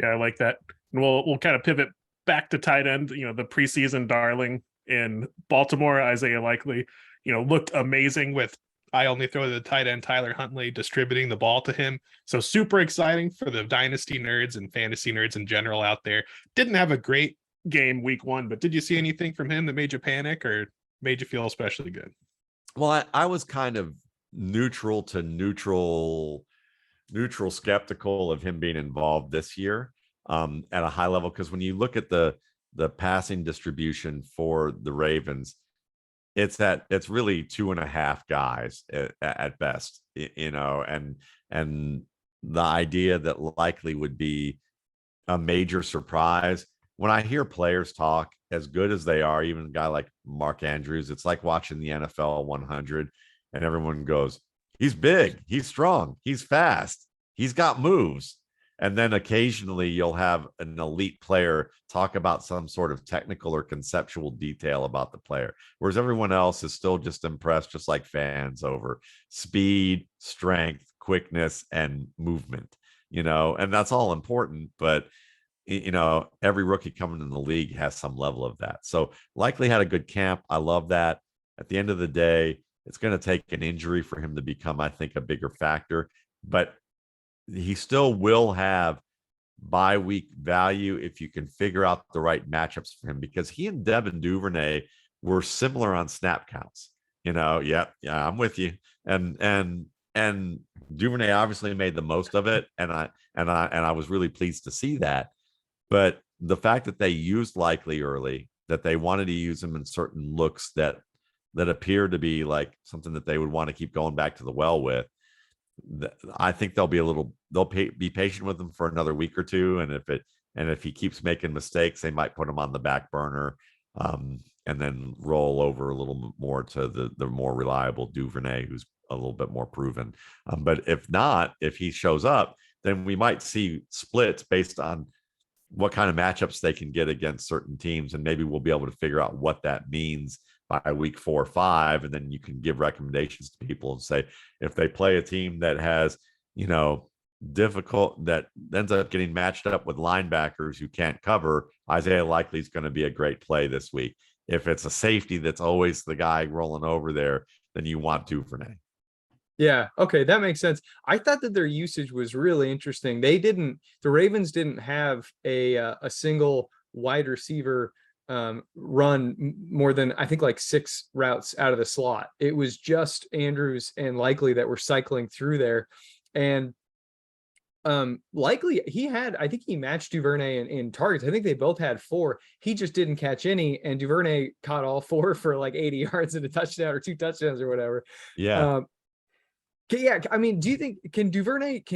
Yeah, I like that. And we'll kind of pivot back to tight end. The preseason darling in Baltimore, Isaiah Likely, looked amazing with I only throw to the tight end Tyler Huntley distributing the ball to him. So super exciting for the dynasty nerds and fantasy nerds in general out there. Didn't have a great game week 1, but did you see anything from him that made you panic or made you feel especially good? Well, I was kind of neutral skeptical of him being involved this year at a high level, because when you look at the passing distribution for the Ravens, it's really 2.5 guys at best, and the idea that Likely would be a major surprise. When I hear players talk as good as they are, even a guy like Mark Andrews, it's like watching the NFL 100 and everyone goes, he's big, he's strong, he's fast, he's got moves. And then occasionally you'll have an elite player talk about some sort of technical or conceptual detail about the player, whereas everyone else is still just impressed, just like fans, over speed, strength, quickness, and movement, and that's all important. But, every rookie coming in the league has some level of that. So Likely had a good camp. I love that. At the end of the day, it's going to take an injury for him to become, I think, a bigger factor, but he still will have bye week value if you can figure out the right matchups for him, because he and Devin Duvernay were similar on snap counts. Yeah, I'm with you. And Duvernay obviously made the most of it, and I was really pleased to see that. But the fact that they used Likely early, that they wanted to use him in certain looks that appear to be like something that they would want to keep going back to the well with, I think they'll be patient with him for another week or two. And if he keeps making mistakes, they might put him on the back burner, and then roll over a little more to the more reliable Duvernay, who's a little bit more proven. But if not, if he shows up, then we might see splits based on what kind of matchups they can get against certain teams. And maybe we'll be able to figure out what that means by week 4 or 5, and then you can give recommendations to people and say, if they play a team that has, difficult, that ends up getting matched up with linebackers who can't cover, Isaiah Likely is going to be a great play this week. If it's a safety that's always the guy rolling over there, then you want Duvernay. Yeah. Okay. That makes sense. I thought that their usage was really interesting. The Ravens didn't have a single wide receiver run more than, I think, like 6 routes out of the slot. It was just Andrews and Likely that were cycling through there. And Likely, I think he matched Duvernay in targets. I think they both had 4. He just didn't catch any, and Duvernay caught all 4 for like 80 yards and a touchdown or 2 touchdowns or whatever. Yeah. Yeah, I mean, do you think can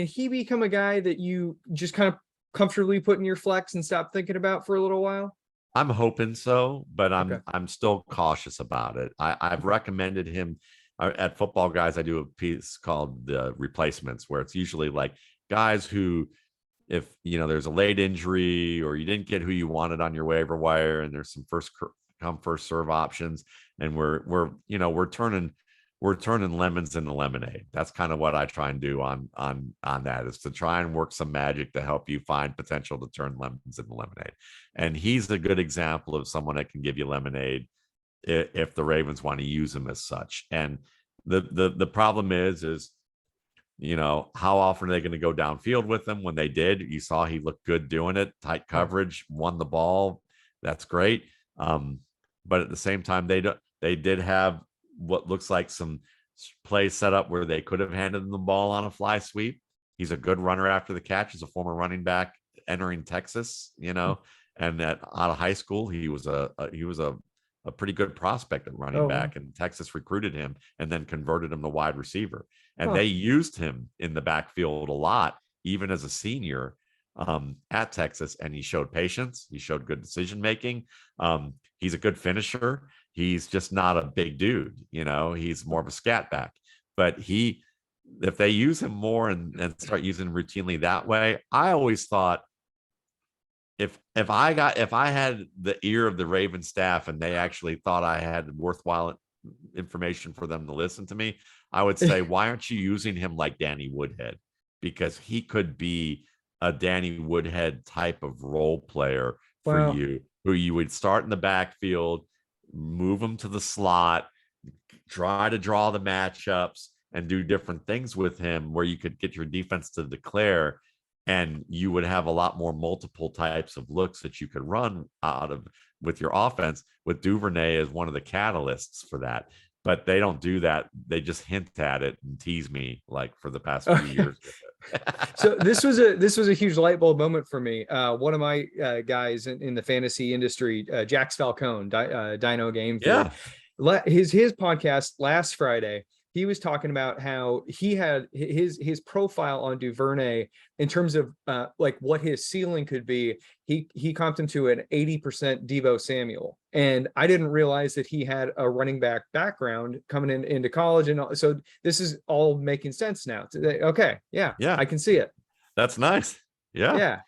he become a guy that you just kind of comfortably put in your flex and stop thinking about for a little while? I'm hoping so, but Okay. I'm still cautious about it. I've recommended him at Football Guys. I do a piece called the replacements, where it's usually like guys who, if there's a late injury or you didn't get who you wanted on your waiver wire, and there's some first come first serve options, and we're turning lemons into lemonade. That's kind of what I try and do on that, is to try and work some magic to help you find potential to turn lemons into lemonade. And he's a good example of someone that can give you lemonade if the Ravens want to use him as such. And the problem is how often are they going to go downfield with him? When they did, you saw he looked good doing it. Tight coverage, won the ball. That's great. But at the same time, they did have what looks like some plays set up where they could have handed him the ball on a fly sweep. He's a good runner after the catch. He's a former running back entering Texas, and out of high school, he was a pretty good prospect at running back, and Texas recruited him and then converted him to wide receiver. And they used him in the backfield a lot, even as a senior at Texas. And he showed patience. He showed good decision-making. He's a good finisher. He's just not a big dude, he's more of a scat back. But if they use him more and start using him routinely that way, I always thought if I had the ear of the Raven staff and they actually thought I had worthwhile information for them to listen to me, I would say, why aren't you using him like Danny Woodhead? Because he could be a Danny Woodhead type of role player for you, who you would start in the backfield, move him to the slot, try to draw the matchups and do different things with him, where you could get your defense to declare, and you would have a lot more multiple types of looks that you could run out of with your offense, with Duvernay as one of the catalysts for that. But they don't do that. They just hint at it and tease me like for the past few years. So this was a huge light bulb moment for me. One of my guys in the fantasy industry, Jax Falcone, Dino Game Theory, his podcast last Friday, he was talking about how he had his profile on Duvernay in terms of like what his ceiling could be. He comped him to an 80% Devo Samuel, and I didn't realize that he had a running back background coming into college, and so this is all making sense now. Okay, yeah, I can see it. That's nice. Yeah.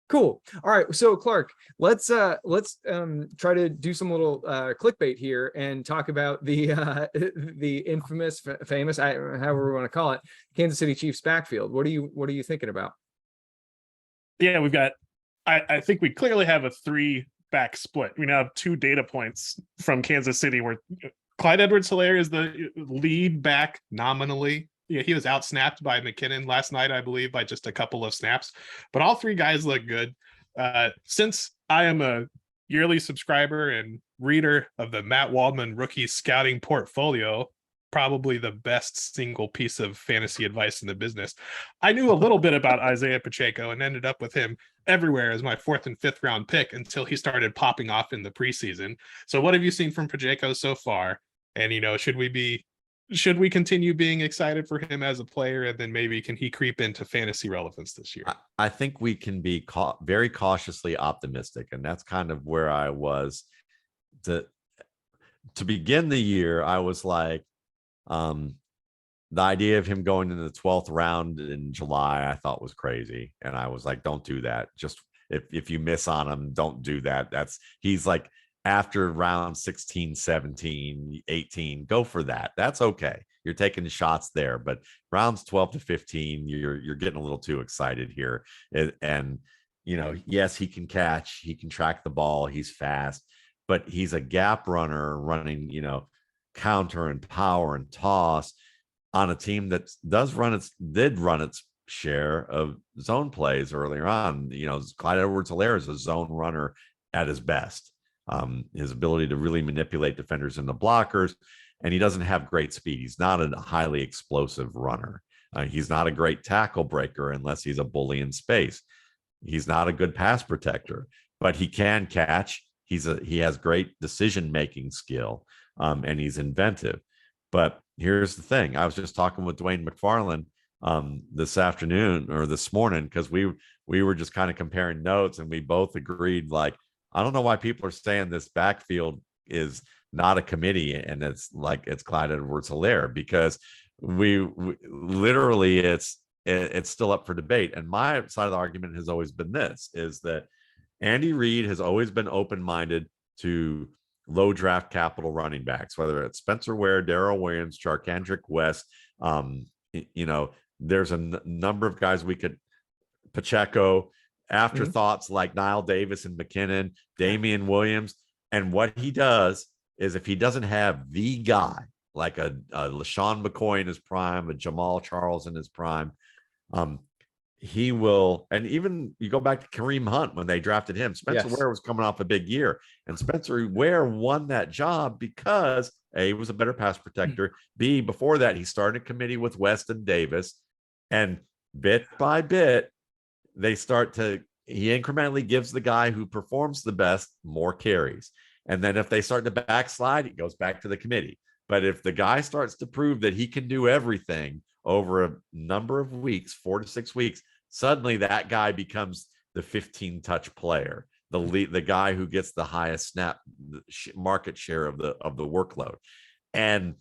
Cool. All right. So Clark, let's try to do some little clickbait here and talk about the infamous, famous, however we want to call it, Kansas City Chiefs backfield. What are you thinking about? Yeah, we've got. I think we clearly have a 3-back split. We now have 2 data points from Kansas City where Clyde Edwards-Helaire is the lead back nominally. Yeah, he was outsnapped by McKinnon last night, I believe, by just a couple of snaps. But all 3 guys look good. Since I am a yearly subscriber and reader of the Matt Waldman rookie scouting portfolio, probably the best single piece of fantasy advice in the business, I knew a little bit about Isaiah Pacheco and ended up with him everywhere as my 4th and 5th round pick until he started popping off in the preseason. So what have you seen from Pacheco so far? And, should we continue being excited for him as a player, and then maybe can he creep into fantasy relevance this year? I think we can be very cautiously optimistic, and that's kind of where I was. To begin the year, I was like, the idea of him going into the 12th round in July, I thought was crazy, and I was like, don't do that. Just if you miss on him, don't do that. He's like after round 16, 17, 18, go for that. That's okay. You're taking shots there, but rounds 12 to 15, you're getting a little too excited here. And yes, he can catch, he can track the ball, he's fast, but he's a gap runner running, counter and power and toss on a team that did run its share of zone plays earlier on. Clyde Edwards-Helaire is a zone runner at his best. His ability to really manipulate defenders into blockers, and he doesn't have great speed. He's not a highly explosive runner. He's not a great tackle breaker unless he's a bully in space. He's not a good pass protector, but he can catch. He has great decision-making skill, and he's inventive. But here's the thing. I was just talking with Dwayne McFarland this afternoon or this morning, because we were just kind of comparing notes, and we both agreed, like, I don't know why people are saying this backfield is not a committee and it's Clyde Edwards-Helaire, because we literally it's still up for debate. And my side of the argument has always been this, is that Andy Reid has always been open-minded to low draft capital running backs, whether it's Spencer Ware, Darrell Williams, Charkandrick West. There's a number of guys we could, Pacheco, afterthoughts like Nile Davis and McKinnon, Damian Williams. And what he does is, if he doesn't have the guy, like a LaShawn McCoy in his prime, a Jamal Charles in his prime, he will. And even you go back to Kareem Hunt when they drafted him, Spencer Ware was coming off a big year, and Spencer Ware won that job because A, he was a better pass protector. B, before that, he started a committee with West and Davis, and bit by bit, he incrementally gives the guy who performs the best more carries. And then if they start to backslide, it goes back to the committee. But if the guy starts to prove that he can do everything over a number of weeks, 4 to 6 weeks, suddenly that guy becomes the 15 touch player, the guy who gets the highest snap market share of the workload. And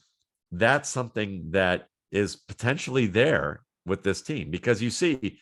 that's something that is potentially there with this team, because you see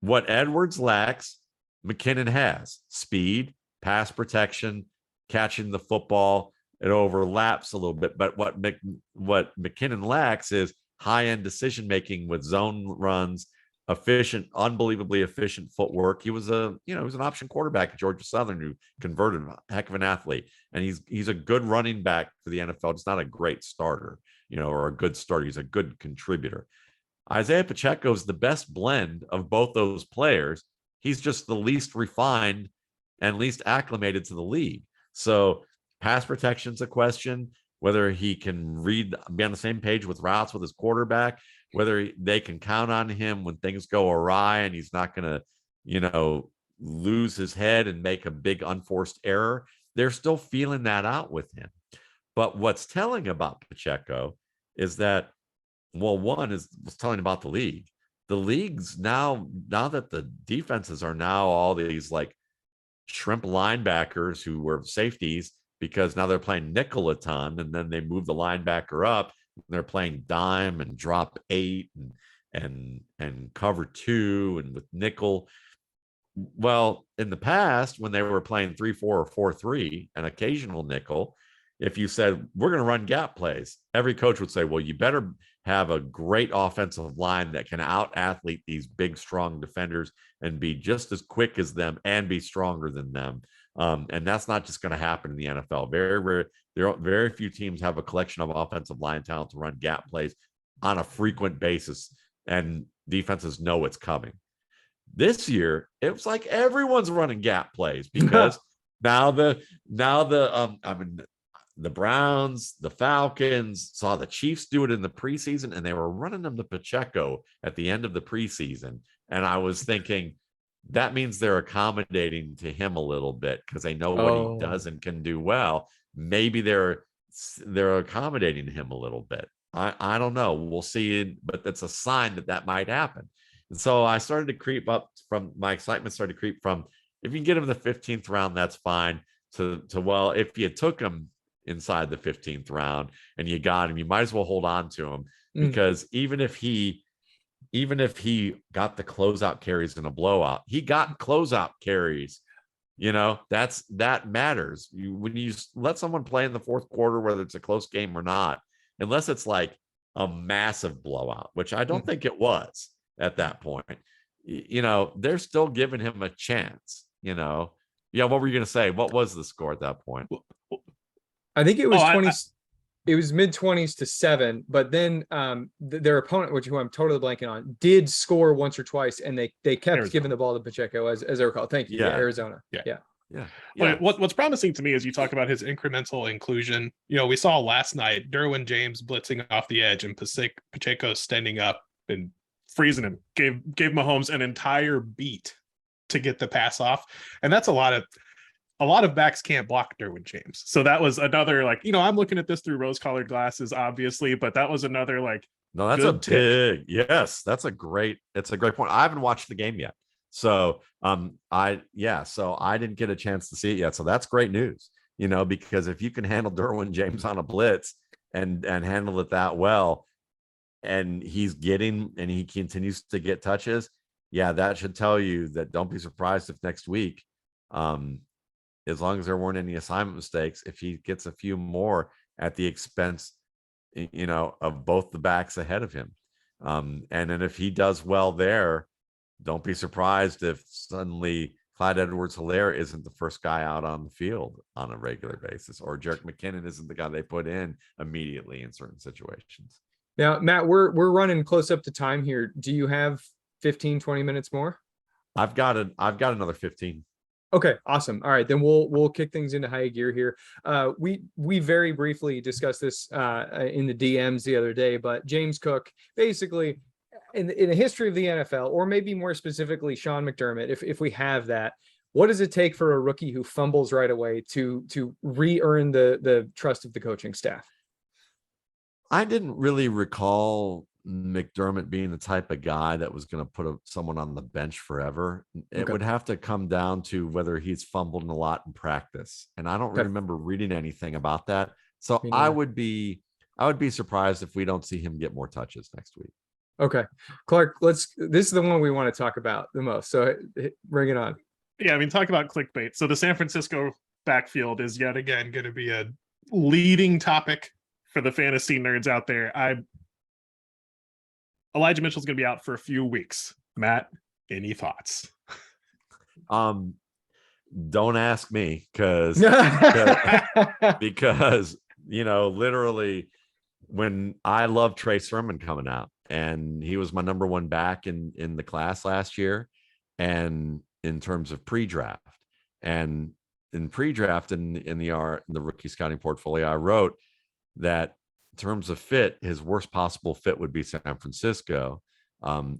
what Edwards lacks, McKinnon has: speed, pass protection, catching the football. It overlaps a little bit, but what McKinnon lacks is high-end decision-making with zone runs, unbelievably efficient footwork. He was an option quarterback at Georgia Southern who converted, a heck of an athlete. And he's a good running back for the NFL. It's not a great starter, or a good starter. He's a good contributor. Isaiah Pacheco is the best blend of both those players. He's just the least refined and least acclimated to the league. So pass protection's a question, whether he can be on the same page with routes with his quarterback, whether they can count on him when things go awry and he's not going to, lose his head and make a big unforced error. They're still feeling that out with him. But what's telling about Pacheco is that, well, one is what's telling about the league. The league's now that the defenses are now all these like shrimp linebackers who were safeties, because now they're playing nickel a ton, and then they move the linebacker up. And they're playing dime and drop 8 and cover 2 and with nickel. Well, in the past, when they were playing 3-4 or 4-3, an occasional nickel, if you said we're going to run gap plays, every coach would say, well, you better have a great offensive line that can out athlete these big, strong defenders and be just as quick as them and be stronger than them. And that's not just going to happen in the NFL. Very few teams have a collection of offensive line talent to run gap plays on a frequent basis, and defenses know it's coming. This year, it was like everyone's running gap plays, because now the Browns, the Falcons saw the Chiefs do it in the preseason, and they were running them to Pacheco at the end of the preseason. And I was thinking, that means they're accommodating to him a little bit because they know what he does and can do well. Maybe they're accommodating him a little bit. I don't know. We'll see, but that's a sign that might happen. And so I started to creep up from my excitement started to creep from, if you can get him in the 15th round, that's fine, to well, if you took him inside the 15th round and you got him, you might as well hold on to him, because even if he got the closeout carries in a blowout, he got closeout carries that matters. When you let someone play in the fourth quarter, whether it's a close game or not, unless it's like a massive blowout, which I don't think it was at that point, they're still giving him a chance. Yeah, what were you going to say? What was the score at that point? I think it was 20. It was mid-20s to 7, but then their opponent, who I'm totally blanking on, did score once or twice, and they kept Arizona. giving the ball to Pacheco, as I recall. Thank you. Yeah, Arizona. Yeah. Well, what's promising to me is you talk about his incremental inclusion. We saw last night Derwin James blitzing off the edge and Pacheco standing up and freezing him. Gave Mahomes an entire beat to get the pass off, and that's a lot of backs can't block Derwin James. So that was another, I'm looking at this through rose-colored glasses, obviously, but that was another no, that's a big, yes, it's a great point. I haven't watched the game yet. So I didn't get a chance to see it yet. So that's great news, because if you can handle Derwin James on a blitz and handle it that well, and he continues to get touches, that should tell you that don't be surprised if next week, as long as there weren't any assignment mistakes, if he gets a few more at the expense, of both the backs ahead of him. And then if he does well there, don't be surprised if suddenly Clyde Edwards-Helaire isn't the first guy out on the field on a regular basis, or Jerick McKinnon isn't the guy they put in immediately in certain situations. Now, Matt, we're running close up to time here. Do you have 15, 20 minutes more? I've got another 15. Okay, awesome. All right, then we'll kick things into high gear here. We very briefly discussed this in the DMs the other day, but James Cook, basically, in the history of the NFL, or maybe more specifically Sean McDermott, if we have that, what does it take for a rookie who fumbles right away to re-earn the trust of the coaching staff? I didn't really recall McDermott being the type of guy that was going to put someone on the bench forever. It would have to come down to whether he's fumbled a lot in practice, and I don't remember reading anything about that. So I would be surprised if we don't see him get more touches next week. Okay, Clark, this is the one we want to talk about the most. So bring it on. Yeah, talk about clickbait. So the San Francisco backfield is yet again going to be a leading topic for the fantasy nerds out there. Elijah Mitchell's going to be out for a few weeks. Matt, any thoughts? Don't ask me because literally when I love Trey Sermon coming out, and he was my number one back in the class last year, and in terms of pre-draft, and in pre-draft in the rookie scouting portfolio, I wrote that in terms of fit, his worst possible fit would be San Francisco,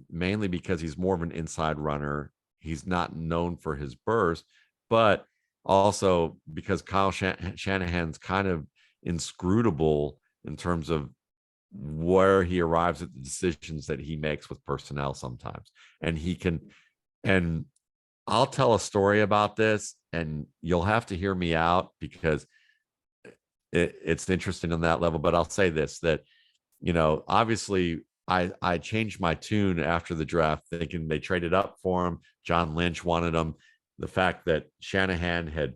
mainly because he's more of an inside runner. He's not known for his burst, but also because Kyle Shanahan's kind of inscrutable in terms of where he arrives at the decisions that he makes with personnel sometimes. And I'll tell a story about this, and you'll have to hear me out because it's interesting on that level. But I'll say this, that, obviously I changed my tune after the draft, thinking they traded up for him. John Lynch wanted him. The fact that Shanahan had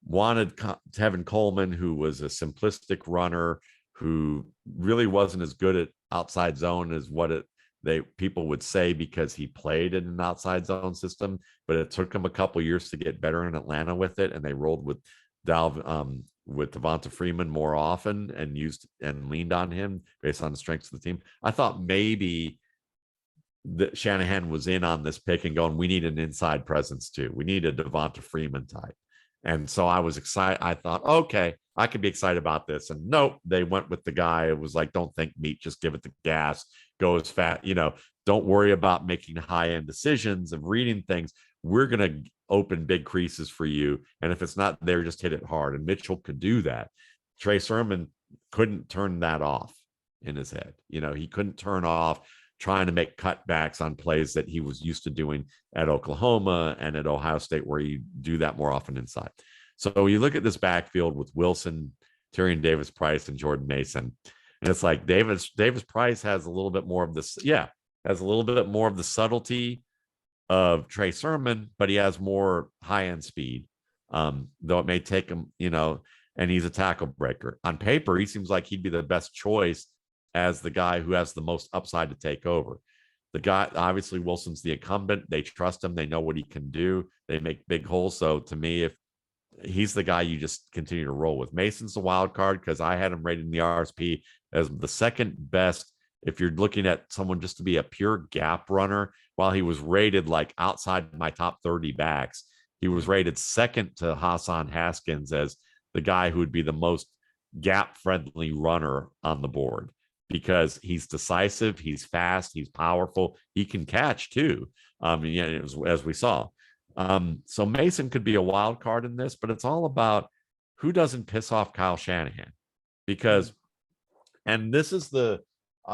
wanted Tevin Coleman, who was a simplistic runner, who really wasn't as good at outside zone as what people would say, because he played in an outside zone system, but it took him a couple years to get better in Atlanta with it. And they rolled with Devonta Freeman more often and used and leaned on him based on the strengths of the team. I thought maybe that Shanahan was in on this pick and going, we need an inside presence too. We need a Devonta Freeman type. And so I was excited. I thought, okay, I could be excited about this. And nope, they went with the guy. It was like, don't think meat, just give it the gas, go as fast, don't worry about making high-end decisions of reading things. We're going to open big creases for you. And if it's not there, just hit it hard. And Mitchell could do that. Trey Sermon couldn't turn that off in his head. He couldn't turn off trying to make cutbacks on plays that he was used to doing at Oklahoma and at Ohio State, where you do that more often inside. So you look at this backfield with Wilson, Tyrion Davis-Price, and Jordan Mason, and it's like Davis-Price has a little bit more of this. Yeah, has a little bit more of the subtlety of Trey Sermon, but he has more high-end speed. though it may take him, and he's a tackle breaker. On paper, he seems like he'd be the best choice as the guy who has the most upside to take over. The guy, obviously, Wilson's the incumbent. They trust him. They know what he can do. They make big holes. So to me, if he's the guy you just continue to roll with. Mason's the wild card because I had him rated in the RSP as the second best. If you're looking at someone just to be a pure gap runner, while he was rated like outside my top 30 backs, he was rated second to Hassan Haskins as the guy who would be the most gap friendly runner on the board because he's decisive, he's fast, he's powerful, he can catch too. As we saw. So Mason could be a wild card in this, but it's all about who doesn't piss off Kyle Shanahan. Because, and this is the,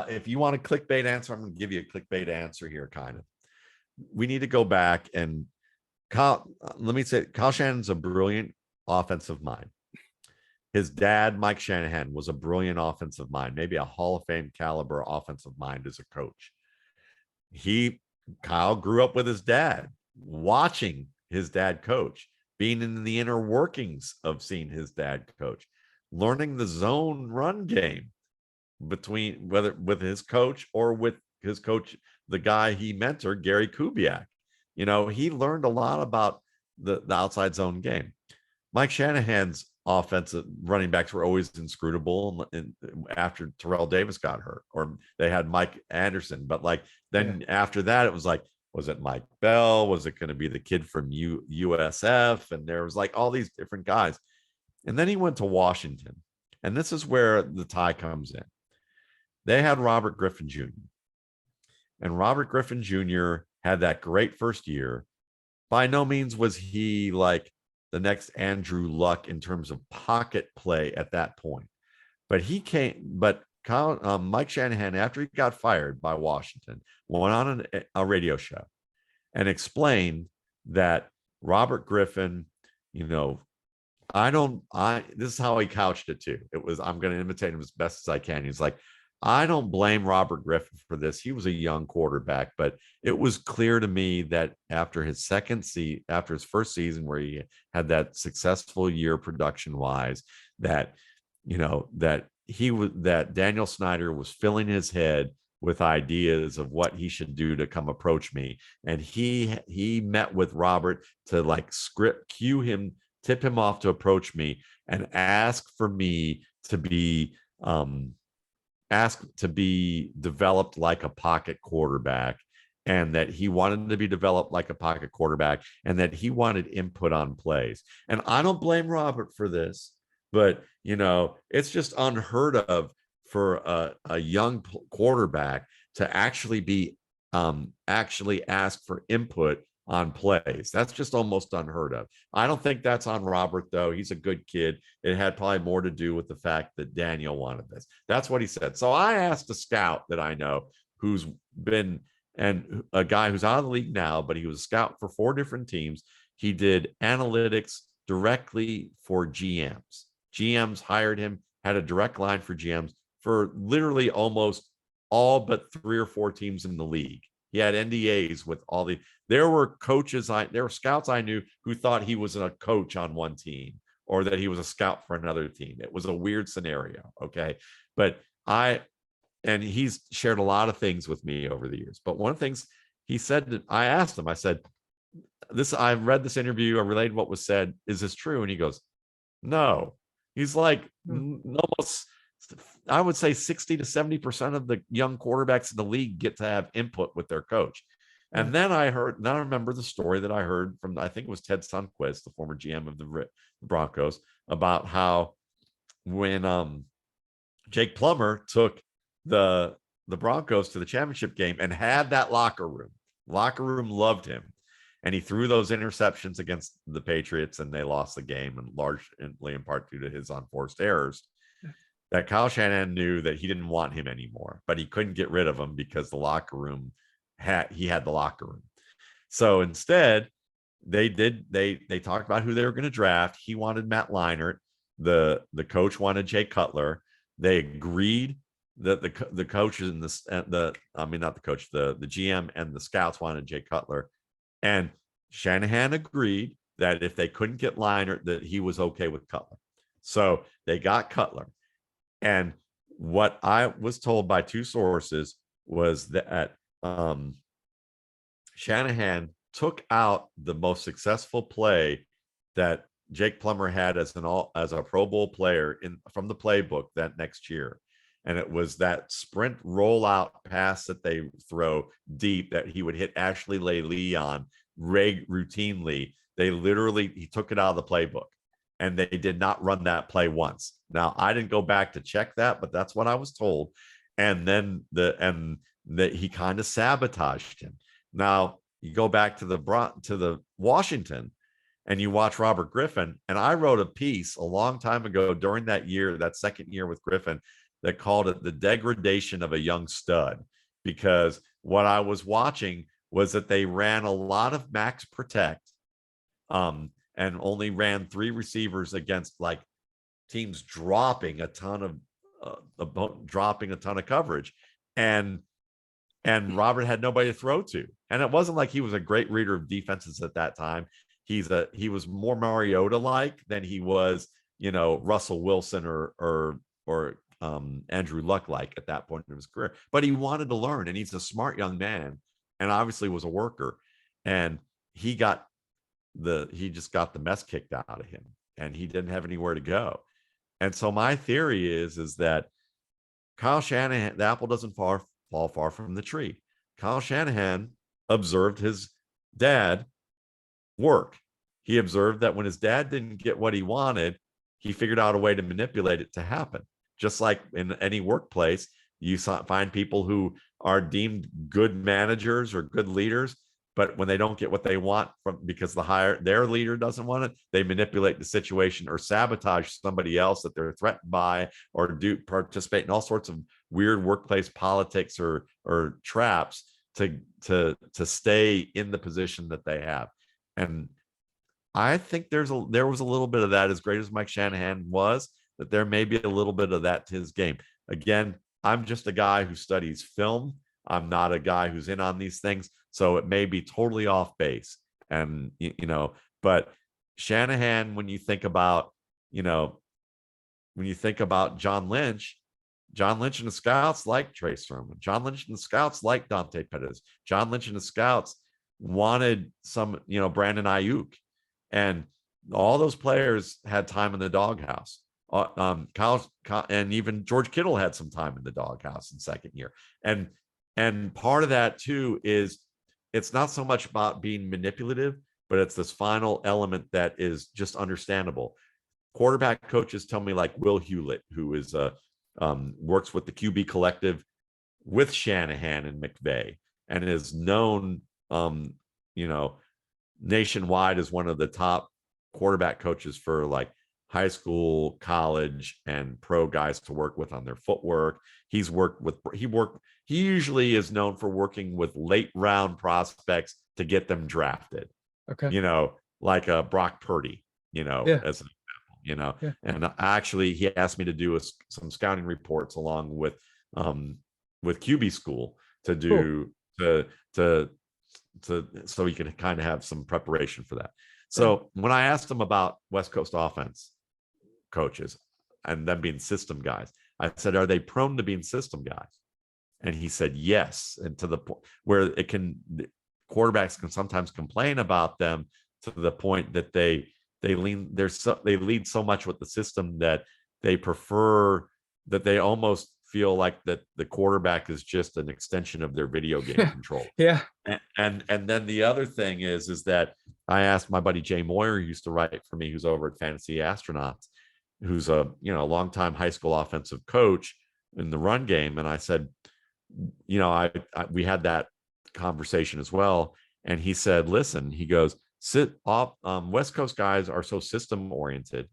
if you want a clickbait answer, I'm going to give you a clickbait answer here, kind of. We need to go back and Kyle Shanahan's a brilliant offensive mind. His dad, Mike Shanahan, was a brilliant offensive mind, maybe a Hall of Fame caliber offensive mind as a coach. Kyle grew up with his dad, watching his dad coach, being in the inner workings of seeing his dad coach, learning the zone run game between whether with his coach or with his coach, the guy he mentored, Gary Kubiak. He learned a lot about the outside zone game. Mike Shanahan's offensive running backs were always inscrutable after Terrell Davis got hurt, or they had Mike Anderson. But after that, it was like, was it Mike Bell? Was it going to be the kid from USF? And there was like all these different guys. And then he went to Washington. And this is where the tie comes in. They had Robert Griffin Jr. And Robert Griffin Jr. had that great first year. By no means was he like the next Andrew Luck in terms of pocket play at that point. But Mike Shanahan, after he got fired by Washington, went on a radio show and explained that Robert Griffin, this is how he couched it too. It was, I'm going to imitate him as best as I can. He's like, I don't blame Robert Griffin for this. He was a young quarterback, but it was clear to me that after his first season where he had that successful year production wise, that Daniel Snyder was filling his head with ideas of what he should do to come approach me. And he met with Robert to tip him off to approach me and ask for me to be developed like a pocket quarterback, and that he wanted to be developed like a pocket quarterback, and that he wanted input on plays. And I don't blame Robert for this, but it's just unheard of for a young quarterback to actually ask for input on plays. That's just almost unheard of. I don't think that's on Robert, though. He's a good kid. It had probably more to do with the fact that Daniel wanted this. That's what he said. So I asked a scout that I know who's been, and a guy who's out of the league now, but he was a scout for 4 different teams. He did analytics directly for GMs. GMs hired him, had a direct line for GMs for literally almost all but 3 or 4 teams in the league. He had NDAs with there were scouts I knew who thought he was a coach on one team or that he was a scout for another team. It was a weird scenario. Okay. But he's shared a lot of things with me over the years. But one of the things he said, I asked him, I said, I read this interview, I relayed what was said. Is this true? And he goes, no. He's like, almost, I would say 60 to 70% of the young quarterbacks in the league get to have input with their coach. And then I remember the story that I heard from, I think it was Ted Sundquist, the former GM of the Broncos, about how when Jake Plummer took the Broncos to the championship game and had that locker room loved him. And he threw those interceptions against the Patriots and they lost the game, and largely in part due to his unforced errors. That Kyle Shanahan knew that he didn't want him anymore, but he couldn't get rid of him because the locker room he had the locker room. So instead, they talked about who they were going to draft. He wanted Matt Leinart. The coach wanted Jay Cutler. They agreed that the coaches and the GM and the scouts wanted Jay Cutler. And Shanahan agreed that if they couldn't get Leinart, that he was okay with Cutler. So they got Cutler. And what I was told by two sources was that Shanahan took out the most successful play that Jake Plummer had as a Pro Bowl player from the playbook that next year. And it was that sprint rollout pass that they throw deep that he would hit Ashley Lelie on routinely. He took it out of the playbook, and they did not run that play once. Now, I didn't go back to check that, but that's what I was told. And then that he kind of sabotaged him. Now you go back to the Washington, and you watch Robert Griffin. And I wrote a piece a long time ago during that year, that second year with Griffin, that called it the degradation of a young stud, because what I was watching was that they ran a lot of max protect, and only ran 3 receivers against like teams dropping a ton of coverage, and Robert had nobody to throw to. And it wasn't like he was a great reader of defenses at that time. He was more Mariota like than he was, Russell Wilson or Andrew Luck like at that point in his career. But he wanted to learn, and he's a smart young man, and obviously was a worker. And he just got the mess kicked out of him, and he didn't have anywhere to go. And so my theory is that Kyle Shanahan, the apple doesn't fall far from the tree. Kyle Shanahan observed his dad work. He observed that when his dad didn't get what he wanted, he figured out a way to manipulate it to happen. Just like in any workplace, you find people who are deemed good managers or good leaders, but when they don't get what they want because their leader doesn't want it, they manipulate the situation or sabotage somebody else that they're threatened by, or participate in all sorts of weird workplace politics or traps to stay in the position that they have. And I think there was a little bit of that, as great as Mike Shanahan was, that there may be a little bit of that to his game. Again, I'm just a guy who studies film. I'm not a guy who's in on these things, so it may be totally off base. And but Shanahan, when you think about John Lynch and the scouts like Trey Sermon, John Lynch and the scouts like Dante Pettis, John Lynch and the scouts wanted some, Brandon Ayuk, and all those players had time in the doghouse. Kyle, and even George Kittle had some time in the doghouse in second year. And part of that too is it's not so much about being manipulative, but it's this final element that is just understandable. Quarterback coaches tell me, like Will Hewlett, who is works with the QB collective with Shanahan and McVay, and is known, nationwide as one of the top quarterback coaches for like high school, college, and pro guys to work with on their footwork. He usually is known for working with late round prospects to get them drafted. Okay. Like a Brock Purdy, as an example, Yeah. And actually he asked me to do some scouting reports along with QB school to do so he could kind of have some preparation for that. So when I asked him about West Coast offense coaches and them being system guys, I said, are they prone to being system guys? And he said, yes. And to the point where quarterbacks can sometimes complain about them to the point that they lead so much with the system that they prefer, that they almost feel like that the quarterback is just an extension of their video game control. Yeah. And then the other thing is that I asked my buddy Jay Moyer, who used to write for me, who's over at Fantasy Astronauts, who's a longtime high school offensive coach in the run game, and I said, we had that conversation as well, and he said, listen, he goes, West Coast guys are so system oriented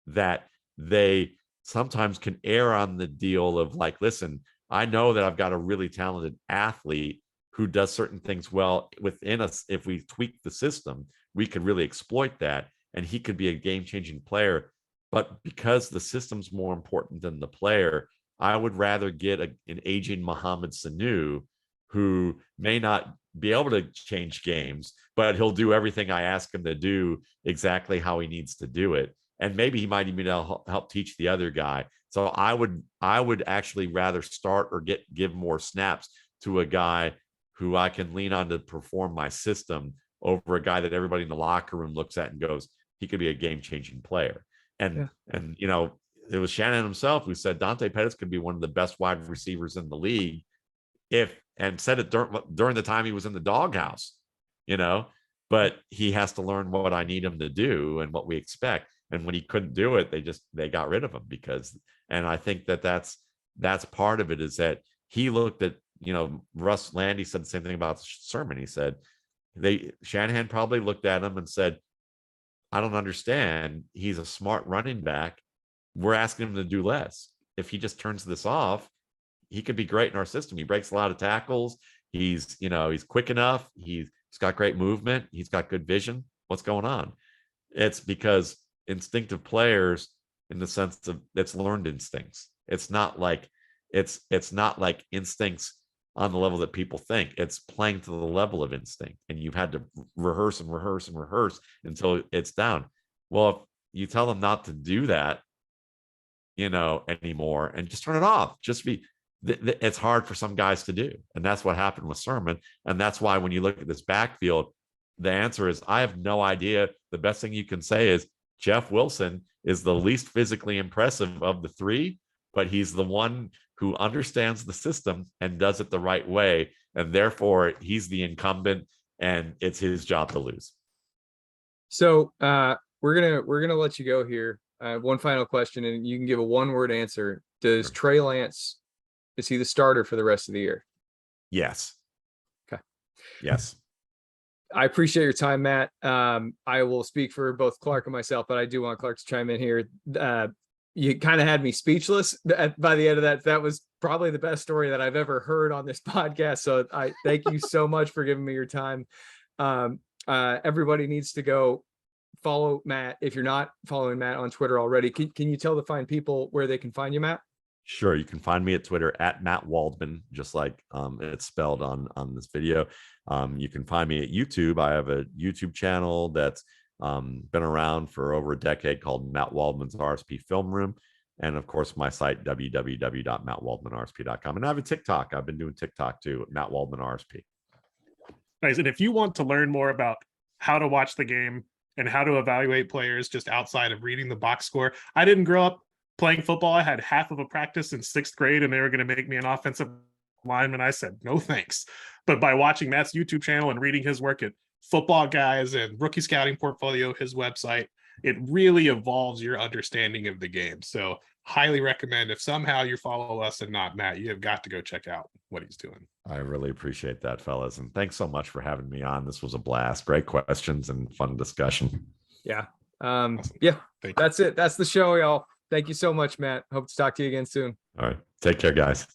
that they sometimes can err on the deal of like, listen, I know that I've got a really talented athlete who does certain things well within us. If we tweak the system, we could really exploit that, and he could be a game-changing player. But because the system's more important than the player, I would rather get an aging Mohamed Sanu who may not be able to change games, but he'll do everything I ask him to do exactly how he needs to do it. And maybe he might even help teach the other guy. So I would actually rather start or give more snaps to a guy who I can lean on to perform my system over a guy that everybody in the locker room looks at and goes, he could be a game-changing player. And you know, it was Shannon himself who said Dante Pettis could be one of the best wide receivers in the league and said it during the time he was in the doghouse, you know, but he has to learn what I need him to do and what we expect. And when he couldn't do it, they got rid of him and I think that's part of it, is that he looked at, you know, Russ Landy said the same thing about Sermon. He said Shanahan probably looked at him and said, I don't understand. He's a smart running back. We're asking him to do less. If he just turns this off, he could be great in our system. He breaks a lot of tackles. He's quick enough. He's got great movement. He's got good vision. What's going on? It's because instinctive players, in the sense of it's learned instincts. It's not like instincts on the level that people think. It's playing to the level of instinct, and you've had to rehearse and rehearse and rehearse until it's down. Well, if you tell them not to do that, you know, anymore, and just turn it off, it's hard for some guys to do. And that's what happened with Sermon. And that's why when you look at this backfield, the answer is, I have no idea. The best thing you can say is Jeff Wilson is the least physically impressive of the three, but he's the one who understands the system and does it the right way. And therefore he's the incumbent, and it's his job to lose. So we're gonna let you go here. One final question, and you can give a one-word answer. Does Trey Lance, is he the starter for the rest of the year? Yes. Okay. Yes. I appreciate your time, Matt. I will speak for both Clark and myself, but I do want Clark to chime in here. You kind of had me speechless by the end of that. That was probably the best story that I've ever heard on this podcast. So I thank you so much for giving me your time. Everybody needs to go follow Matt. If you're not following Matt on Twitter already, can you tell the fine people where they can find you, Matt? Sure. You can find me at Twitter at Matt Waldman, just like it's spelled on this video. You can find me at YouTube. I have a YouTube channel that's been around for over a decade called Matt Waldman's RSP Film Room. And of course, my site, www.mattwaldmanrsp.com. And I have a TikTok. I've been doing TikTok too, Matt Waldman RSP. Nice. And if you want to learn more about how to watch the game and how to evaluate players just outside of reading the box score, I didn't grow up playing football. I had half of a practice in 6th grade, and they were going to make me an offensive lineman. I said, no, thanks. But by watching Matt's YouTube channel and reading his work at Football Guys and Rookie Scouting Portfolio, his website, it really evolves your understanding of the game. So highly recommend, if somehow you follow us and not Matt, you have got to go check out what he's doing. I really appreciate that, fellas. And thanks so much for having me on. This was a blast. Great questions and fun discussion. Yeah. Awesome. Yeah, Thank you. that's it. That's the show, y'all. Thank you so much, Matt. Hope to talk to you again soon. All right. Take care, guys.